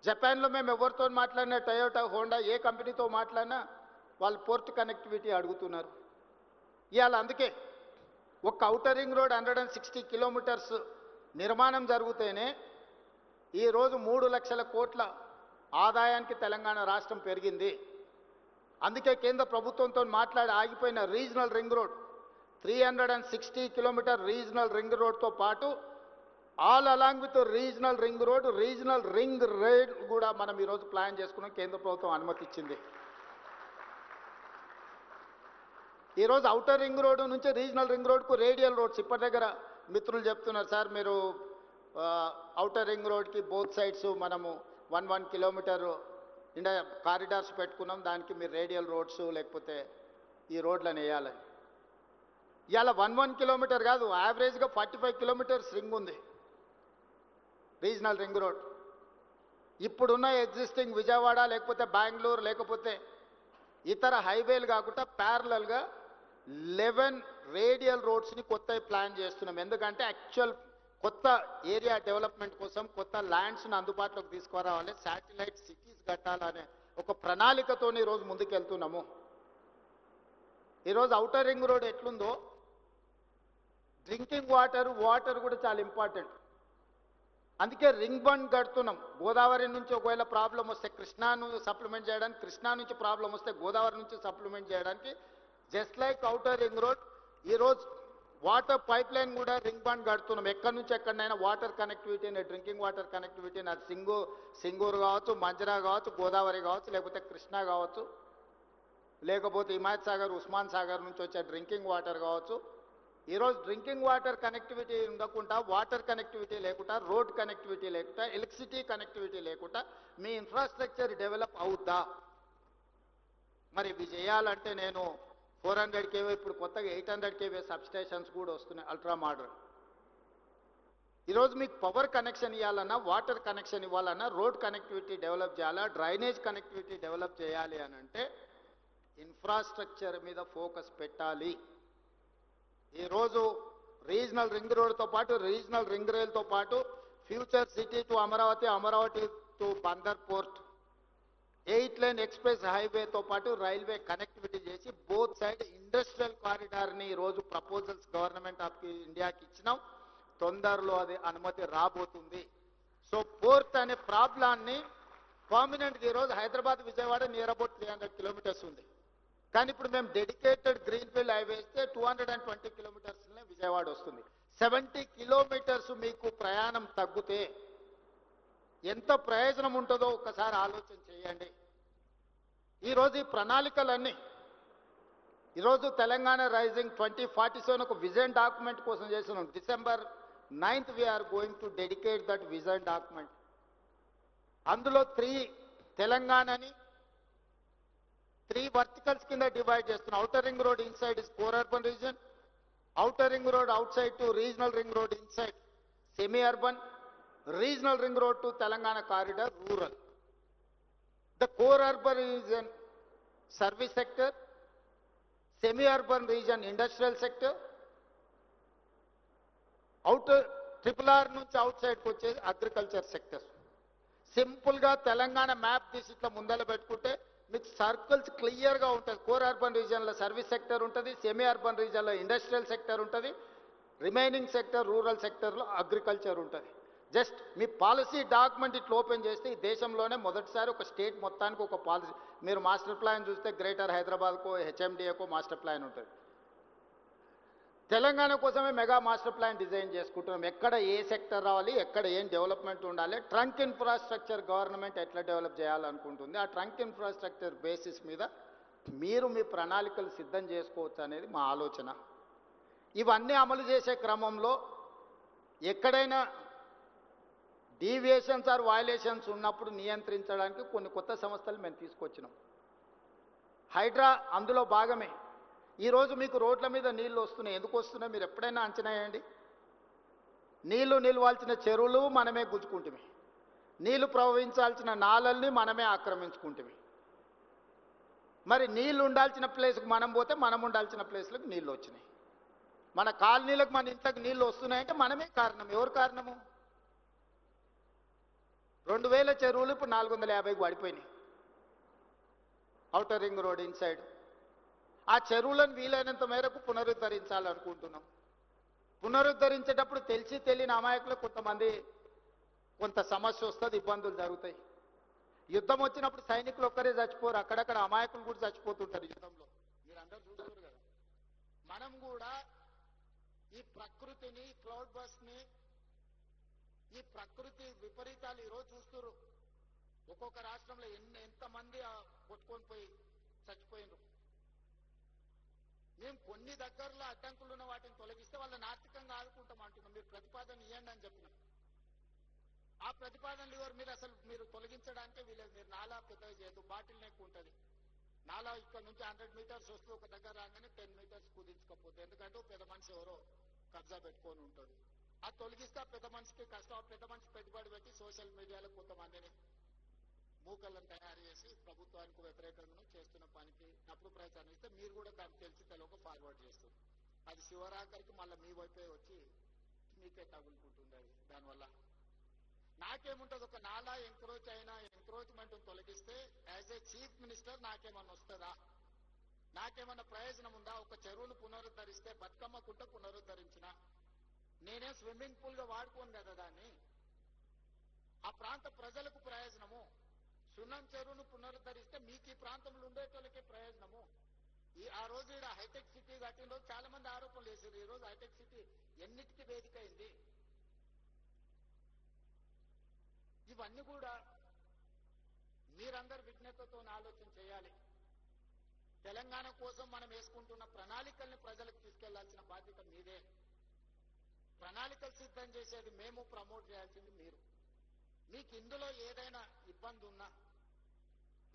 జపాన్లో మేము ఎవరితో మాట్లాడినా, టయోటా, హోండా, ఏ కంపెనీతో మాట్లాడినా వాళ్ళు పోర్ట్ కనెక్టివిటీ అడుగుతున్నారు. ఇవాళ అందుకే ఒక ఔటర్ రింగ్ రోడ్ 160 కిలోమీటర్స్ నిర్మాణం జరిగితేనే ఈరోజు 3 లక్షల కోట్ల ఆదాయానికి తెలంగాణ రాష్ట్రం పెరిగింది. అందుకే కేంద్ర ప్రభుత్వంతో మాట్లాడి ఆగిపోయిన regional ring road 360 kilometre regional ring రోడ్తో పాటు all along with regional ring road, regional ring rail కూడా మనం ఈరోజు ప్లాన్ చేసుకున్నాం. కేంద్ర ప్రభుత్వం అనుమతి ఇచ్చింది. ఈరోజు ఔటర్ రింగ్ రోడ్ నుంచి రీజనల్ రింగ్ రోడ్కు రేడియల్ రోడ్స్ ఇప్పటి దగ్గర మిత్రులు చెప్తున్నారు, సార్ మీరు ఔటర్ రింగ్ రోడ్కి బోత్ సైడ్స్ మనము 1 కిలోమీటర్ కారిడార్స్ పెట్టుకున్నాం, దానికి మీరు రేడియల్ రోడ్స్ లేకపోతే ఈ రోడ్లను వేయాలని. ఇవాళ 1 కిలోమీటర్ కాదు, యావరేజ్గా 45 కిలోమీటర్స్ రింగ్ ఉంది రీజనల్ రింగ్ రోడ్. ఇప్పుడున్న ఎగ్జిస్టింగ్ విజయవాడ లేకపోతే బెంగళూరు లేకపోతే ఇతర హైవేలు కాకుండా ప్యారలల్గా 11 రేడియల్ రోడ్స్ని కొత్తవి ప్లాన్ చేస్తున్నాం. ఎందుకంటే యాక్చువల్ కొత్త ఏరియా డెవలప్మెంట్ కోసం కొత్త ల్యాండ్స్ను అందుబాటులోకి తీసుకురావాలి, శాటిలైట్ సిటీస్ కట్టాలనే ఒక ప్రణాళికతోని ఈరోజు ముందుకెళ్తున్నాము. ఈరోజు ఔటర్ రింగ్ రోడ్ ఎట్లుందో డ్రింకింగ్ వాటర్ కూడా చాలా ఇంపార్టెంట్. అందుకే రింగ్ బండ్ కడుతున్నాం. గోదావరి నుంచి ఒకవేళ ప్రాబ్లం వస్తే కృష్ణాను సప్లిమెంట్ చేయడానికి, కృష్ణా నుంచి ప్రాబ్లం వస్తే గోదావరి నుంచి సప్లిమెంట్ చేయడానికి, just like outer ring road ఈరోజు వాటర్ పైప్ లైన్ కూడా రింగ్ బండ్ కడుతున్నాం. ఎక్కడి నుంచి ఎక్కడైనా వాటర్ కనెక్టివిటీని, డ్రింకింగ్ వాటర్ కనెక్టివిటీని, అది సింగూరు కావచ్చు, మంజరా కావచ్చు, గోదావరి కావచ్చు, లేకపోతే కృష్ణా కావచ్చు, లేకపోతే హిమాయత్ సాగర్, ఉస్మాన్ సాగర్ నుంచి వచ్చే డ్రింకింగ్ వాటర్ కావచ్చు. ఈరోజు డ్రింకింగ్ వాటర్ కనెక్టివిటీ ఉండకుండా, వాటర్ కనెక్టివిటీ లేకుండా, రోడ్ కనెక్టివిటీ లేకుండా, ఎలక్ట్రిసిటీ కనెక్టివిటీ లేకుండా మీ ఇన్ఫ్రాస్ట్రక్చర్ డెవలప్ అవుద్దా? మరి ఇవి చేయాలంటే నేను 400 kV, ఇప్పుడు కొత్తగా 800 kV సబ్స్టేషన్స్ కూడా వస్తున్నాయి అల్ట్రా మోడర్న్. ఈరోజు మీకు పవర్ కనెక్షన్ ఇవ్వాలన్నా, వాటర్ కనెక్షన్ ఇవ్వాలన్నా, రోడ్ కనెక్టివిటీ డెవలప్ చేయాలా, డ్రైనేజ్ కనెక్టివిటీ డెవలప్ చేయాలి అని అంటే ఇన్ఫ్రాస్ట్రక్చర్ మీద ఫోకస్ పెట్టాలి. ఈరోజు రీజనల్ రింగ్ రోడ్తో పాటు, రీజనల్ రింగ్ రైల్తో పాటు future city to Amaravati, Amaravati to Bandar port, 8 lane express హైవేతో పాటు రైల్వే కనెక్టివిటీ చేసి బోత్ సైడ్ ఇండస్ట్రియల్ కారిడార్ని ఈరోజు ప్రపోజల్స్ గవర్నమెంట్ ఆఫ్ ఇండియాకి ఇచ్చినాం. తొందరలో అది అనుమతి రాబోతుంది. సో పోర్ట్ అనే ప్రాబ్లాన్ని పర్మనెంట్గా ఈరోజు Hyderabad Vijayawada near about 300 kilometers ఉంది. కానీ ఇప్పుడు మేము డెడికేటెడ్ గ్రీన్ఫీల్డ్ హైవే ఇస్తే 220 kilometers విజయవాడ వస్తుంది. 70 kilometers మీకు ప్రయాణం తగ్గితే ఎంత ప్రయోజనం ఉంటుందో ఒక్కసారి ఆలోచన చేయండి. ఈరోజు ఈ ప్రణాళికలన్నీ ఈరోజు తెలంగాణ రైజింగ్ 2047 ఒక విజన్ డాక్యుమెంట్ కోసం చేస్తున్నాం. December 9th we are going to dedicate that vision document. అందులో 3 తెలంగాణని 3 verticals కింద డివైడ్ చేస్తున్నాం. Outer ring road inside is core urban region, outer ring road outside to regional ring road inside semi urban, regional ring road to Telangana corridor rural. The core urban region service sector, semi-urban region industrial sector, outer RRR నుంచి outside వచ్చే agriculture sector. Simple గా Telangana map తీసి ఇట్లా ముందర పెట్టుకుంటే మీకు circles clear గా ఉంటుంది. కోర్ అర్బన్ రీజియన్ లో సర్వీస్ సెక్టర్ ఉంటుంది, సెమీ అర్బన్ రీజియన్ లో ఇండస్ట్రియల్ సెక్టర్ ఉంటుంది, రిమైనింగ్ సెక్టర్ రూరల్ సెక్టర్ లో అగ్రికల్చర్ ఉంటుంది. జస్ట్ మీ పాలసీ డాక్యుమెంట్ ఇట్లా ఓపెన్ చేస్తే ఈ దేశంలోనే మొదటిసారి ఒక స్టేట్ మొత్తానికి ఒక పాలసీ. మీరు మాస్టర్ ప్లాన్ చూస్తే గ్రేటర్ హైదరాబాద్కో హెచ్ఎండిఏకో మాస్టర్ ప్లాన్ ఉంటుంది. తెలంగాణ కోసమే మెగా మాస్టర్ ప్లాన్ డిజైన్ చేసుకుంటున్నాం. ఎక్కడ ఏ సెక్టర్ రావాలి, ఎక్కడ ఏం డెవలప్మెంట్ ఉండాలి, ట్రంక్ ఇన్ఫ్రాస్ట్రక్చర్ గవర్నమెంట్ ఎట్లా డెవలప్ చేయాలనుకుంటుంది, ఆ ట్రంక్ ఇన్ఫ్రాస్ట్రక్చర్ బేసిస్ మీద మీరు మీ ప్రణాళికలు సిద్ధం చేసుకోవచ్చు అనేది మా ఆలోచన. ఇవన్నీ అమలు చేసే క్రమంలో ఎక్కడైనా డీవియేషన్స్ ఆర్ వయలేషన్స్ ఉన్నప్పుడు నియంత్రించడానికి కొన్ని కొత్త సంస్థలు మేము తీసుకొచ్చినాం. హైడ్రా అందులో భాగమే. ఈరోజు మీకు రోడ్ల మీద నీళ్లు వస్తున్నాయి. ఎందుకు వస్తున్నాయి మీరు ఎప్పుడైనా అంచనా వేయండి? నీళ్లు నిలవాల్సిన చెరువులు మనమే గుంజుకుంటుమి, నీళ్లు ప్రవహించాల్సిన నాలల్ని మనమే ఆక్రమించుకుంటుమి. మరి నీళ్లు ఉండాల్సిన ప్లేస్కి మనం పోతే మనం ఉండాల్సిన ప్లేస్లకు నీళ్లు వచ్చినాయి. మన కాలనీలకు మన ఇంట్లోకి నీళ్లు వస్తున్నాయంటే మనమే కారణం. ఎవరు కారణము? 2000 చెరువులు ఇప్పుడు 450కి పడిపోయినాయి ఔటర్ రింగ్ రోడ్ ఇన్సైడ్. ఆ చెరువులను వీలైనంత మేరకు పునరుద్ధరించాలనుకుంటున్నాం. పునరుద్ధరించేటప్పుడు తెలిసి తెలియని అమాయకులు కొంతమంది కొంత సమస్య వస్తుంది, ఇబ్బందులు జరుగుతాయి. యుద్ధం వచ్చినప్పుడు సైనికులు ఒక్కరే చచ్చిపోరు, అక్కడక్కడ అమాయకులు కూడా చచ్చిపోతుంటారు యుద్ధంలో. మీరు అందరూ చూస్తారు కదా. మనం కూడా ఈ ప్రకృతిని, క్లౌడ్ బస్ట్ని, ఈ ప్రకృతి విపరీతాలు ఈరోజు చూస్తున్నారు. ఒక్కొక్క రాష్ట్రంలో ఎంతమంది కొట్టుకొని పోయి చచ్చిపోయినారు. మేము కొన్ని దగ్గరలో అడ్డంకులు ఉన్న వాటిని తొలగిస్తే వాళ్ళని ఆర్థికంగా ఆదుకుంటాం అంటున్నాం. మీరు ప్రతిపాదన ఇవ్వండి అని చెప్పినాం. ఆ ప్రతిపాదనలు ఎవరు మీరు అసలు మీరు తొలగించడానికే వీలేదు. మీరు నాలా పెద్దగా చేయదు, బాటిల్ నెక్ ఉంటుంది. నాలా ఇక్కడ నుంచి 100 meters వస్తూ ఒక దగ్గర రాగానే 10 meters కుదించకపోతే, ఎందుకంటే పెద్ద మనిషి ఎవరో కబ్జా పెట్టుకొని ఉంటాడు. అది తొలగిస్తే పెద్ద మనిషికి కష్టం. పెద్ద మనిషి పెట్టుబడి పెట్టి సోషల్ మీడియాలో కొంతమందిని మూకలను తయారు చేసి ప్రభుత్వానికి వ్యతిరేకంగా చేస్తున్న పనికి తప్పుడు ప్రచారం ఇస్తే మీరు కూడా దాన్ని తెలిసి తెలియక ఫార్వర్డ్ చేస్తారు. అది శివరాకరికి మళ్ళీ మీ వైపే వచ్చి మీకే తగులుకుంటుంది అది. దానివల్ల నాకేముంటుంది, ఒక నాలా ఎంక్రోచ్ అయినా ఎంక్రోచ్మెంట్ తొలగిస్తే యాజ్ ఏ చీఫ్ మినిస్టర్ నాకేమన్నా వస్తుందా, నాకేమన్నా ప్రయోజనం ఉందా? ఒక చెరువును పునరుద్ధరిస్తే బతుకమ్మ కుంట పునరుద్ధరించిన నేనే స్విమ్మింగ్ పూల్ గా వాడుకోను కదా దాన్ని. ఆ ప్రాంత ప్రజలకు ప్రయోజనము. సున్నం చెరువును పునరుద్ధరిస్తే మీకు ఈ ప్రాంతంలో ఉండేటోళ్ళకే ప్రయోజనము. ఆ రోజు ఇక్కడ హైటెక్ సిటీ కట్టిన రోజు చాలా మంది ఆరోపణలు వేసారు. ఈ రోజు హైటెక్ సిటీ ఎన్నిటికీ వేదిక అయింది. ఇవన్నీ కూడా మీరందరూ విజ్ఞతతో ఆలోచన చేయాలి. తెలంగాణ కోసం మనం వేసుకుంటున్న ప్రణాళికల్ని ప్రజలకు తీసుకెళ్లాల్సిన బాధ్యత మీదే. ప్రణాళికలు సిద్ధం చేసేది మేము, ప్రమోట్ చేయాల్సింది మీరు. మీకు ఇందులో ఏదైనా ఇబ్బంది ఉన్నా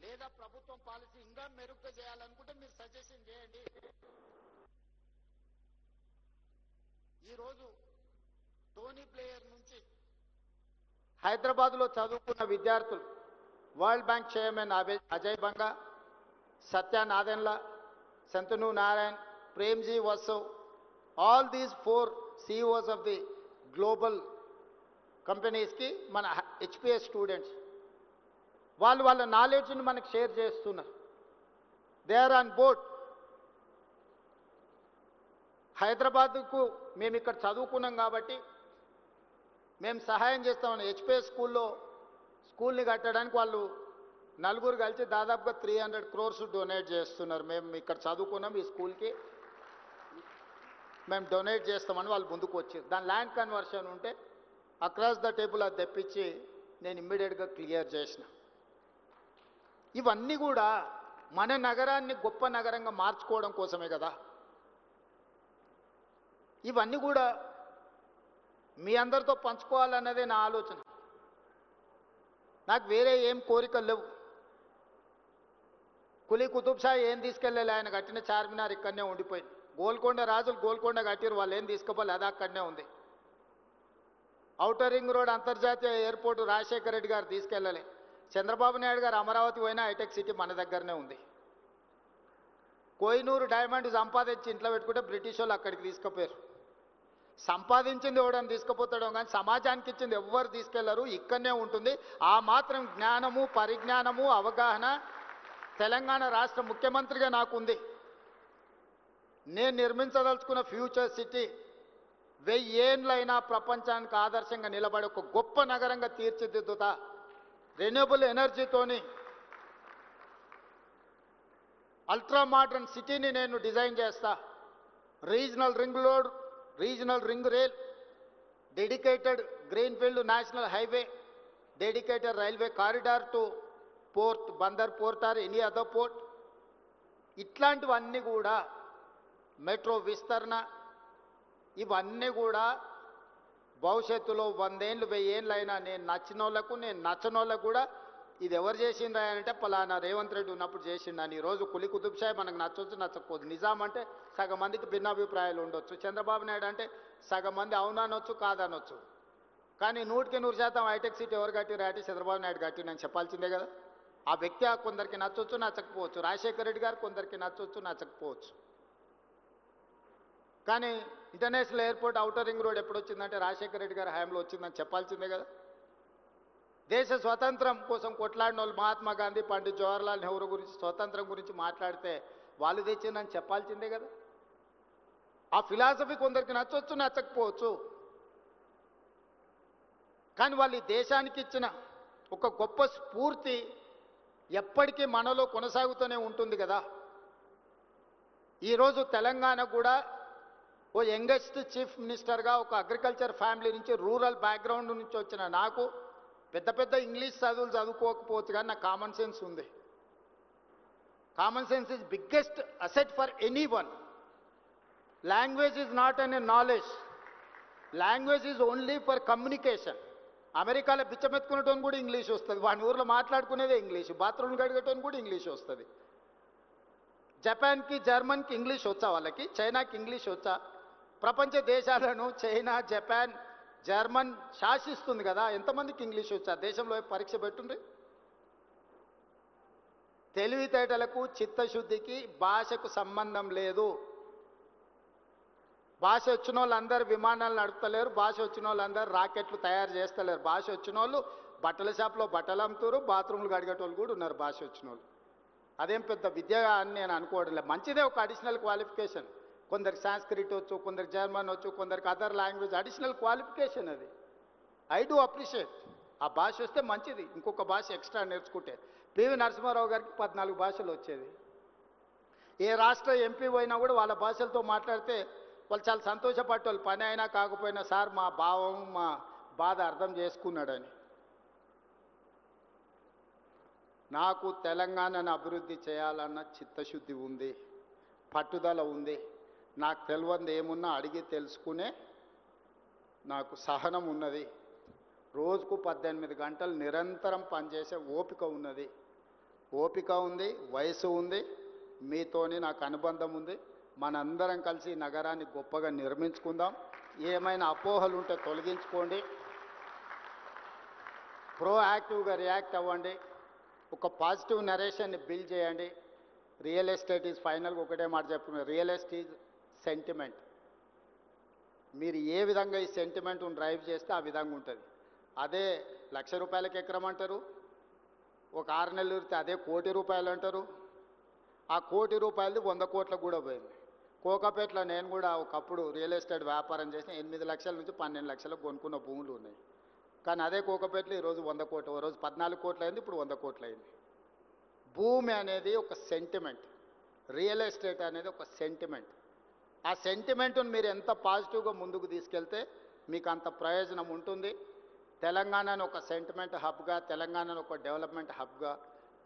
లేదా ప్రభుత్వం పాలసీ ఇంకా మెరుగ్గా చేయాలనుకుంటే మీరు సజెషన్ చేయండి. ఈరోజు టోనీ ప్లేయర్ నుంచి హైదరాబాద్లో చదువుకున్న విద్యార్థులు, World Bank chairman Ajay Banga, Satya Nadella, Shantanu Narayan, Premji Vasav, all these 4 CEOs of the global కంపెనీస్కి మన హెచ్పిఎస్ స్టూడెంట్స్ వాళ్ళ నాలెడ్జ్ని మనకు షేర్ చేస్తున్నారు. They are on board. హైదరాబాద్కు మేము ఇక్కడ చదువుకున్నాం కాబట్టి మేము సహాయం చేస్తామని హెచ్పిఎస్ స్కూల్ని కట్టడానికి వాళ్ళు నలుగురు కలిసి దాదాపుగా 300 crores డొనేట్ చేస్తున్నారు. మేము ఇక్కడ చదువుకున్నాం, ఈ స్కూల్కి మేము డొనేట్ చేస్తామని వాళ్ళు ముందుకు వచ్చారు. దాని ల్యాండ్ కన్వర్షన్ ఉంటే అక్రాస్ ద టేబుల్ అది తెప్పించి నేను ఇమ్మీడియట్గా క్లియర్ చేసిన. ఇవన్నీ కూడా మన నగరాన్ని గొప్ప నగరంగా మార్చుకోవడం కోసమే కదా. ఇవన్నీ కూడా మీ అందరితో పంచుకోవాలన్నదే నా ఆలోచన. నాకు వేరే ఏం కోరికలు లేవు. కులీ కుతుబ్ షా ఏం తీసుకెళ్ళాలి, ఆయన కట్టిన చార్మినార్ ఇక్కడనే ఉండిపోయింది. గోల్కొండ రాజులు గోల్కొండ కట్టారు, వాళ్ళు ఏం తీసుకోవాలి, అది అక్కడనే ఉంది. ఔటర్ రింగ్ రోడ్ అంతర్జాతీయ ఎయిర్పోర్టు రాజశేఖర రెడ్డి గారు తీసుకెళ్ళాలి. చంద్రబాబు నాయుడు గారు అమరావతి పోయినా హైటెక్ సిటీ మన దగ్గరనే ఉంది. కోహినూరు డైమండ్ సంపాదించి ఇంట్లో పెట్టుకుంటే బ్రిటిష్ వాళ్ళు అక్కడికి తీసుకుపోయారు. సంపాదించింది ఎవడని తీసుకుపోతాడో కానీ సమాజానికి ఇచ్చింది ఎవ్వరు తీసుకెళ్లరు, ఇక్కడనే ఉంటుంది. ఆ మాత్రం జ్ఞానము, పరిజ్ఞానము, అవగాహన తెలంగాణ రాష్ట్ర ముఖ్యమంత్రిగా నాకుంది. నేను నిర్మించదలుచుకున్న ఫ్యూచర్ సిటీ 1000 ఏళ్ళైనా ప్రపంచానికి ఆదర్శంగా నిలబడే ఒక గొప్ప నగరంగా తీర్చిదిద్దుతా. రెన్యూబుల్ ఎనర్జీతోని అల్ట్రా మోడర్న్ సిటీని నేను డిజైన్ చేస్తా. Regional ring rail, dedicated greenfield national highway, dedicated railway corridor to port, Bandar port or any other port, ఇట్లాంటివన్నీ కూడా మెట్రో విస్తరణ, ఇవన్నీ కూడా భవిష్యత్తులో 100 ఏళ్ళు 1000 ఏళ్ళు అయినా నేను నచ్చిన వాళ్ళకు నేను నచ్చనోళ్ళకు కూడా ఇది ఎవరు చేసిండ్రా అంటే పలానా రేవంత్ రెడ్డి ఉన్నప్పుడు చేసిండని. ఈరోజు కులీ కుతుబ్ షా మనకు నచ్చవచ్చు నచ్చకపోదు. నిజాం అంటే సగం మందికి భిన్నాభిప్రాయాలు ఉండొచ్చు. చంద్రబాబు నాయుడు అంటే సగం మంది అవుననొచ్చు కాదనొచ్చు. కానీ 100% హైటెక్ సిటీ ఎవరు కట్టిరా అంటే చంద్రబాబు నాయుడు కట్టినని చెప్పాల్సిందే కదా. ఆ వ్యక్తి కొందరికి నచ్చవచ్చు నచ్చకపోవచ్చు. రాజశేఖర రెడ్డి గారు కొందరికి నచ్చవచ్చు నచ్చకపోవచ్చు. కానీ international airport outer ring road ఎప్పుడు వచ్చిందంటే రాజశేఖర రెడ్డి గారి హయాంలో వచ్చిందని చెప్పాల్సిందే కదా. దేశ స్వతంత్రం కోసం కొట్లాడిన వాళ్ళు మహాత్మా గాంధీ, పండిత్ జవహర్లాల్ నెహ్రూ గురించి స్వతంత్రం గురించి మాట్లాడితే వాళ్ళు తెచ్చిందని చెప్పాల్సిందే కదా. ఆ ఫిలాసఫీ కొందరికి నచ్చవచ్చు నచ్చకపోవచ్చు. కానీ వాళ్ళు ఈ దేశానికి ఇచ్చిన ఒక గొప్ప స్ఫూర్తి ఎప్పటికీ మనలో కొనసాగుతూనే ఉంటుంది కదా. ఈరోజు తెలంగాణ కూడా ఓ యంగెస్ట్ చీఫ్ మినిస్టర్గా ఒక అగ్రికల్చర్ ఫ్యామిలీ నుంచి, రూరల్ బ్యాక్గ్రౌండ్ నుంచి వచ్చిన నాకు పెద్ద పెద్ద ఇంగ్లీష్ చదువులు చదువుకోకపోవచ్చు కానీ నాకు కామన్ సెన్స్ ఉంది. Common sense is biggest asset for any one. Language is not an a knowledge, language is only for communication. అమెరికాలో బిచ్చమెత్తుకునేటోని కూడా ఇంగ్లీష్ వస్తుంది, వాడి ఊర్లో మాట్లాడుకునేదే ఇంగ్లీష్, బాత్రూమ్ కడిగేటోని కూడా ఇంగ్లీష్ వస్తుంది. జపాన్కి జర్మన్కి ఇంగ్లీష్ వచ్చా, వాళ్ళకి చైనాకి ఇంగ్లీష్ వచ్చా? ప్రపంచ దేశాలను చైనా, జపాన్, జర్మన్ శాసిస్తుంది కదా, ఎంతమందికి ఇంగ్లీష్ వచ్చా? దేశంలో పరీక్ష పెట్టుండ్రి. తెలివితేటలకు చిత్తశుద్ధికి భాషకు సంబంధం లేదు. భాష వచ్చిన వాళ్ళందరూ విమానాలు నడుపుతలేరు, భాష వచ్చిన వాళ్ళందరూ రాకెట్లు తయారు చేస్తలేరు. భాష వచ్చిన వాళ్ళు బట్టల షాప్లో బట్టలు అమ్ముతారు, బాత్రూమ్లు కడిగేటోళ్ళు కూడా ఉన్నారు భాష వచ్చిన వాళ్ళు. అదేం పెద్ద విద్య అని నేను అనుకోవడం లేదు. మంచిదే ఒక అడిషనల్ క్వాలిఫికేషన్. కొందరికి సాంస్క్రిట్ వచ్చు, కొందరికి జర్మన్ వచ్చు, కొందరికి అదర్ లాంగ్వేజ్, అడిషనల్ క్వాలిఫికేషన్ అది. I do appreciate. ఆ భాష వస్తే మంచిది, ఇంకొక భాష ఎక్స్ట్రా నేర్చుకుంటే. పివి నరసింహారావు గారికి 14 భాషలు వచ్చేది. ఏ రాష్ట్ర ఎంపీ పోయినా కూడా వాళ్ళ భాషలతో మాట్లాడితే వాళ్ళు చాలా సంతోషపడేవాళ్ళు. పని అయినా కాకపోయినా సార్ మా భావం మా బాధ అర్థం చేసుకున్నాడని. నాకు తెలంగాణను అభివృద్ధి చేయాలన్న చిత్తశుద్ధి ఉంది, పట్టుదల ఉంది. నాకు తెలియంది ఏమున్నా అడిగి తెలుసుకునే నాకు సహనం ఉన్నది. రోజుకు 18 గంటలు నిరంతరం పనిచేసే ఓపిక ఉన్నది. ఓపిక ఉంది, వయసు ఉంది, మీతోని నాకు అనుబంధం ఉంది. మనందరం కలిసి ఈ నగరాన్ని గొప్పగా నిర్మించుకుందాం. ఏమైనా అపోహలు ఉంటే తొలగించుకోండి, ప్రోయాక్టివ్గా రియాక్ట్ అవ్వండి, ఒక పాజిటివ్ నరేషన్ని బిల్డ్ చేయండి. రియల్ ఎస్టేట్ ఈజ్ ఫైనల్గా ఒకటే మాట చెప్పుకున్నారు, రియల్ ఎస్టేట్ ఈజ్ సెంటిమెంట్. మీరు ఏ విధంగా ఈ సెంటిమెంట్ను డ్రైవ్ చేస్తే ఆ విధంగా ఉంటుంది. అదే ₹1,00,000 ఎకరం అంటారు, ఒక 6 నెలలు ఉరితే అదే ₹1,00,00,000 అంటారు. ఆ ₹1,00,00,000 100 కోట్లకు కూడా పోయింది. కోకాపేటలో నేను కూడా ఒకప్పుడు రియల్ ఎస్టేట్ వ్యాపారం చేసిన 8 లక్షల నుంచి 12 లక్షలకు కొనుక్కున్న భూములు ఉన్నాయి. కానీ అదే కోకాపేటలో ఈరోజు 100 కోట్లు, ఓ రోజు 14 కోట్లు అయింది, ఇప్పుడు 100 కోట్లు అయింది. భూమి అనేది ఒక సెంటిమెంట్, రియల్ ఎస్టేట్ అనేది ఒక సెంటిమెంట్. ఆ సెంటిమెంట్ను మీరు ఎంత పాజిటివ్గా ముందుకు తీసుకెళ్తే మీకు అంత ప్రయోజనం ఉంటుంది. తెలంగాణను ఒక సెంటిమెంట్ హబ్గా, తెలంగాణను ఒక డెవలప్మెంట్ హబ్గా.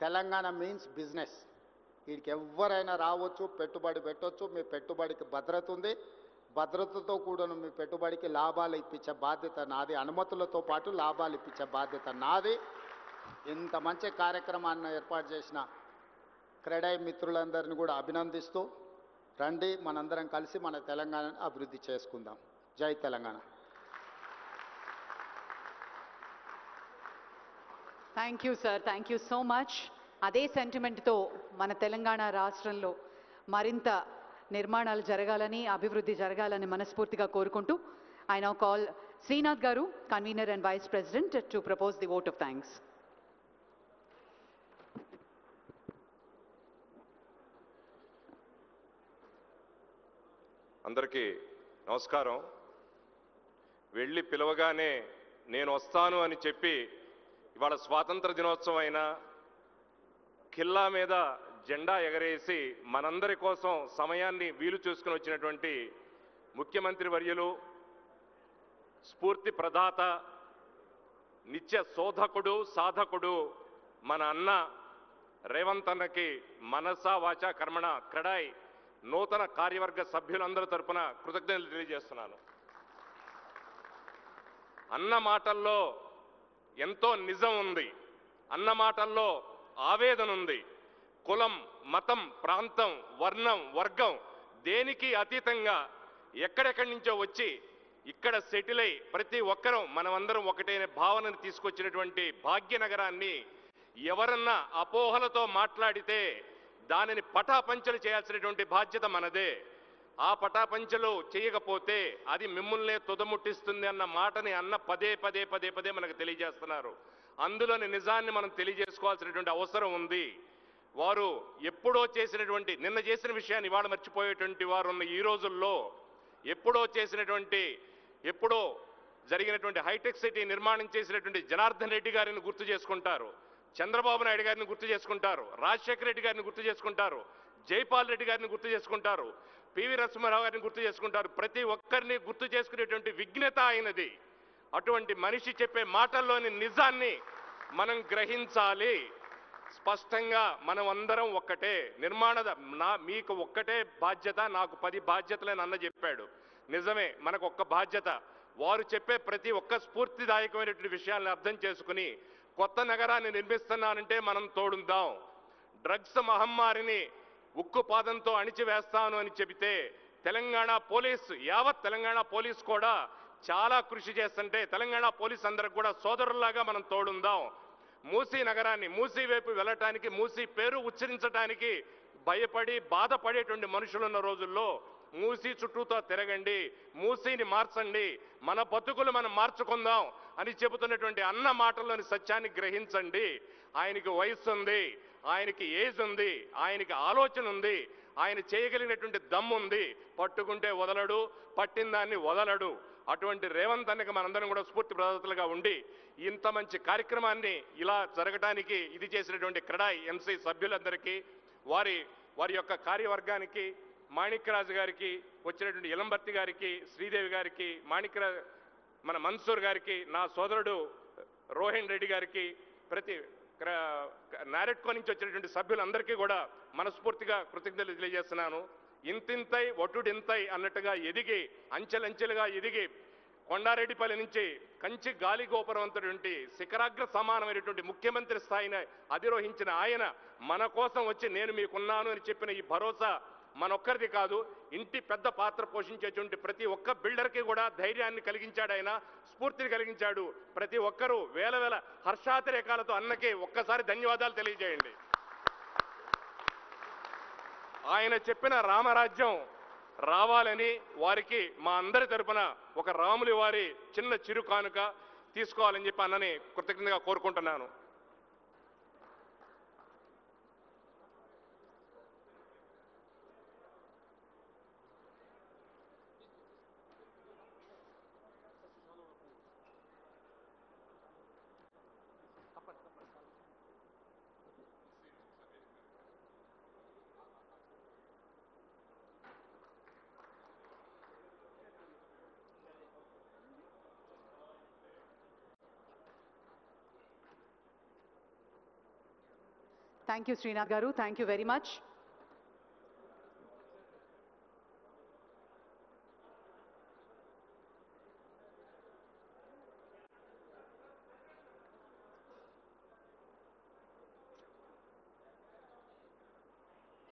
Telangana means business. వీడికి ఎవరైనా రావచ్చు, పెట్టుబడి పెట్టవచ్చు. మీ పెట్టుబడికి భద్రత ఉంది, భద్రతతో కూడా మీ పెట్టుబడికి లాభాలు ఇప్పించే బాధ్యత నాది, అనుమతులతో పాటు లాభాలు ఇప్పించే బాధ్యత నాది. ఇంత మంచి కార్యక్రమాన్ని ఏర్పాటు చేసిన క్రెడై మిత్రులందరినీ కూడా అభినందిస్తూ, రండి మనందరం కలిసి మన తెలంగాణను అభివృద్ధి చేసుకుందాం. జై Telangana. Thank you sir, thank you so much. అదే సెంటిమెంట్తో మన తెలంగాణ రాష్ట్రంలో మరింత నిర్మాణాలు జరగాలని, అభివృద్ధి జరగాలని మనస్ఫూర్తిగా కోరుకుంటూ I now call Srinath garu, convener and vice president, to propose the vote of thanks. అందరికీ నమస్కారం. వెళ్ళి పిలవగానే నేను వస్తాను అని చెప్పి ఇవాళ స్వాతంత్ర దినోత్సవం అయినా ఖిల్లా మీద జెండా ఎగరేసి మనందరి కోసం సమయాన్ని వీలు చూసుకుని వచ్చినటువంటి ముఖ్యమంత్రి వర్యులు, స్ఫూర్తి ప్రదాత, నిత్య శోధకుడు, సాధకుడు మన అన్న రేవంత్ అన్నకి మనసా వాచా కర్మణ క్రెడై నూతన కార్యవర్గ సభ్యులందరి తరపున కృతజ్ఞతలు తెలియజేస్తున్నాను. అన్న మాటల్లో ఎంతో నిజం ఉంది, అన్న మాటల్లో ఆవేదన ఉంది. కులం, మతం, ప్రాంతం, వర్ణం, వర్గం దేనికి అతీతంగా ఎక్కడెక్కడి నుంచో వచ్చి ఇక్కడ సెటిల్ అయి ప్రతి ఒక్కరూ మనమందరం ఒకటైన భావనను తీసుకొచ్చినటువంటి భాగ్యనగరాన్ని ఎవరన్నా అపోహలతో మాట్లాడితే దానిని పటాపంచలు చేయాల్సినటువంటి బాధ్యత మనదే. ఆ పటాపంచలు చేయకపోతే అది మిమ్మల్నే తుదముట్టిస్తుంది అన్న మాటని అన్న పదే పదే పదే పదే మనకు తెలియజేస్తున్నారు. అందులోని నిజాన్ని మనం తెలియజేసుకోవాల్సినటువంటి అవసరం ఉంది. వారు ఎప్పుడో చేసినటువంటి, నిన్న చేసిన విషయాన్ని ఇవాళ మర్చిపోయేటువంటి వారు ఉన్న ఈ రోజుల్లో ఎప్పుడో జరిగినటువంటి హైటెక్ సిటీ నిర్మాణం చేసినటువంటి జనార్దన్ రెడ్డి గారిని గుర్తు చేసుకుంటారు, చంద్రబాబు నాయుడు గారిని గుర్తు చేసుకుంటారు, రాజశేఖర రెడ్డి గారిని గుర్తు చేసుకుంటారు, జైపాల్ రెడ్డి గారిని గుర్తు చేసుకుంటారు, పివి నరసింహారావు గారిని గుర్తు చేసుకుంటారు. ప్రతి ఒక్కరిని గుర్తు చేసుకునేటువంటి విఘ్నత ఆయనది. అటువంటి మనిషి చెప్పే మాటల్లోని నిజాన్ని మనం గ్రహించాలి. స్పష్టంగా మనం అందరం ఒక్కటే, మీకు ఒక్కటే బాధ్యత, నాకు 10 బాధ్యతలని అన్న చెప్పాడు. నిజమే, మనకు ఒక్క బాధ్యత. వారు చెప్పే ప్రతి ఒక్క స్ఫూర్తిదాయకమైనటువంటి విషయాలను అర్థం చేసుకుని కొత్త నగరాన్ని నిర్మిస్తున్నానంటే మనం తోడుందాం. డ్రగ్స్ మహమ్మారిని ఉక్కు పాదంతో అణిచివేస్తాను అని చెబితే తెలంగాణ పోలీసు, యావత్ తెలంగాణ పోలీసు కూడా చాలా కృషి చేస్తుంటే తెలంగాణ పోలీసు అందరికి కూడా సోదరుల్లాగా మనం తోడుందాం. మూసీ నగరాన్ని, మూసీ వైపు వెళ్ళటానికి, మూసీ పేరు ఉచ్చరించడానికి భయపడి బాధపడేటువంటి మనుషులున్న రోజుల్లో మూసీ చుట్టూతో తిరగండి, మూసీని మార్చండి, మన బతుకులు మనం మార్చుకుందాం అని చెబుతున్నటువంటి అన్న మాటల్లోని సత్యాన్ని గ్రహించండి. ఆయనకి వయస్సు ఉంది, ఆయనకి ఏజ్ ఉంది, ఆయనకి ఆలోచన ఉంది, ఆయన చేయగలిగినటువంటి దమ్ము ఉంది. పట్టుకుంటే వదలడు, పట్టిన దాన్ని వదలడు. అటువంటి రేవంత్ అన్నకి మనందరం కూడా స్ఫూర్తి ప్రదాతలుగా ఉండి ఇంత మంచి కార్యక్రమాన్ని ఇలా జరగడానికి ఇది చేసినటువంటి క్రెడాయ్ ఎంసీ సభ్యులందరికీ, వారి యొక్క కార్యవర్గానికి, మాణిక్యరాజు గారికి, వచ్చినటువంటి ఇలంబర్తి గారికి, శ్రీదేవి గారికి, మన మన్సూర్ గారికి, నా సోదరుడు రోహిణ్ రెడ్డి గారికి, ప్రతి నారెట్కో నుంచి వచ్చినటువంటి సభ్యులందరికీ కూడా మనస్ఫూర్తిగా కృతజ్ఞతలు తెలియజేస్తున్నాను. ఇంతింతై ఒటుడింతై అన్నట్టుగా ఎదిగి, అంచెలంచెలుగా ఎదిగి, కొండారెడ్డిపల్లి నుంచి కంచి గాలి గోపురవంతుడి శిఖరాగ్ర సమానమైనటువంటి ముఖ్యమంత్రి స్థాయిని అధిరోహించిన ఆయన మన కోసం వచ్చి నేను మీకున్నాను అని చెప్పిన ఈ భరోసా మనొక్కరిది కాదు, ఇంటి పెద్ద పాత్ర పోషించేటువంటి ప్రతి ఒక్క బిల్డర్కి కూడా ధైర్యాన్ని కలిగించాడు, ఆయన స్ఫూర్తిని కలిగించాడు. ప్రతి ఒక్కరూ వేల వేల హర్షాతిరేకాలతో అన్నకి ఒక్కసారి ధన్యవాదాలు తెలియజేయండి. ఆయన చెప్పిన రామరాజ్యం రావాలని వారికి మా అందరి తరపున ఒక రాములి వారి చిన్న చిరు కానుక తీసుకోవాలని చెప్పి అన్నని కృతజ్ఞతగా కోరుకుంటున్నాను. థ్యాంక్ యూ శ్రీనాథ్ గారు, థ్యాంక్ యూ వెరీ మచ్.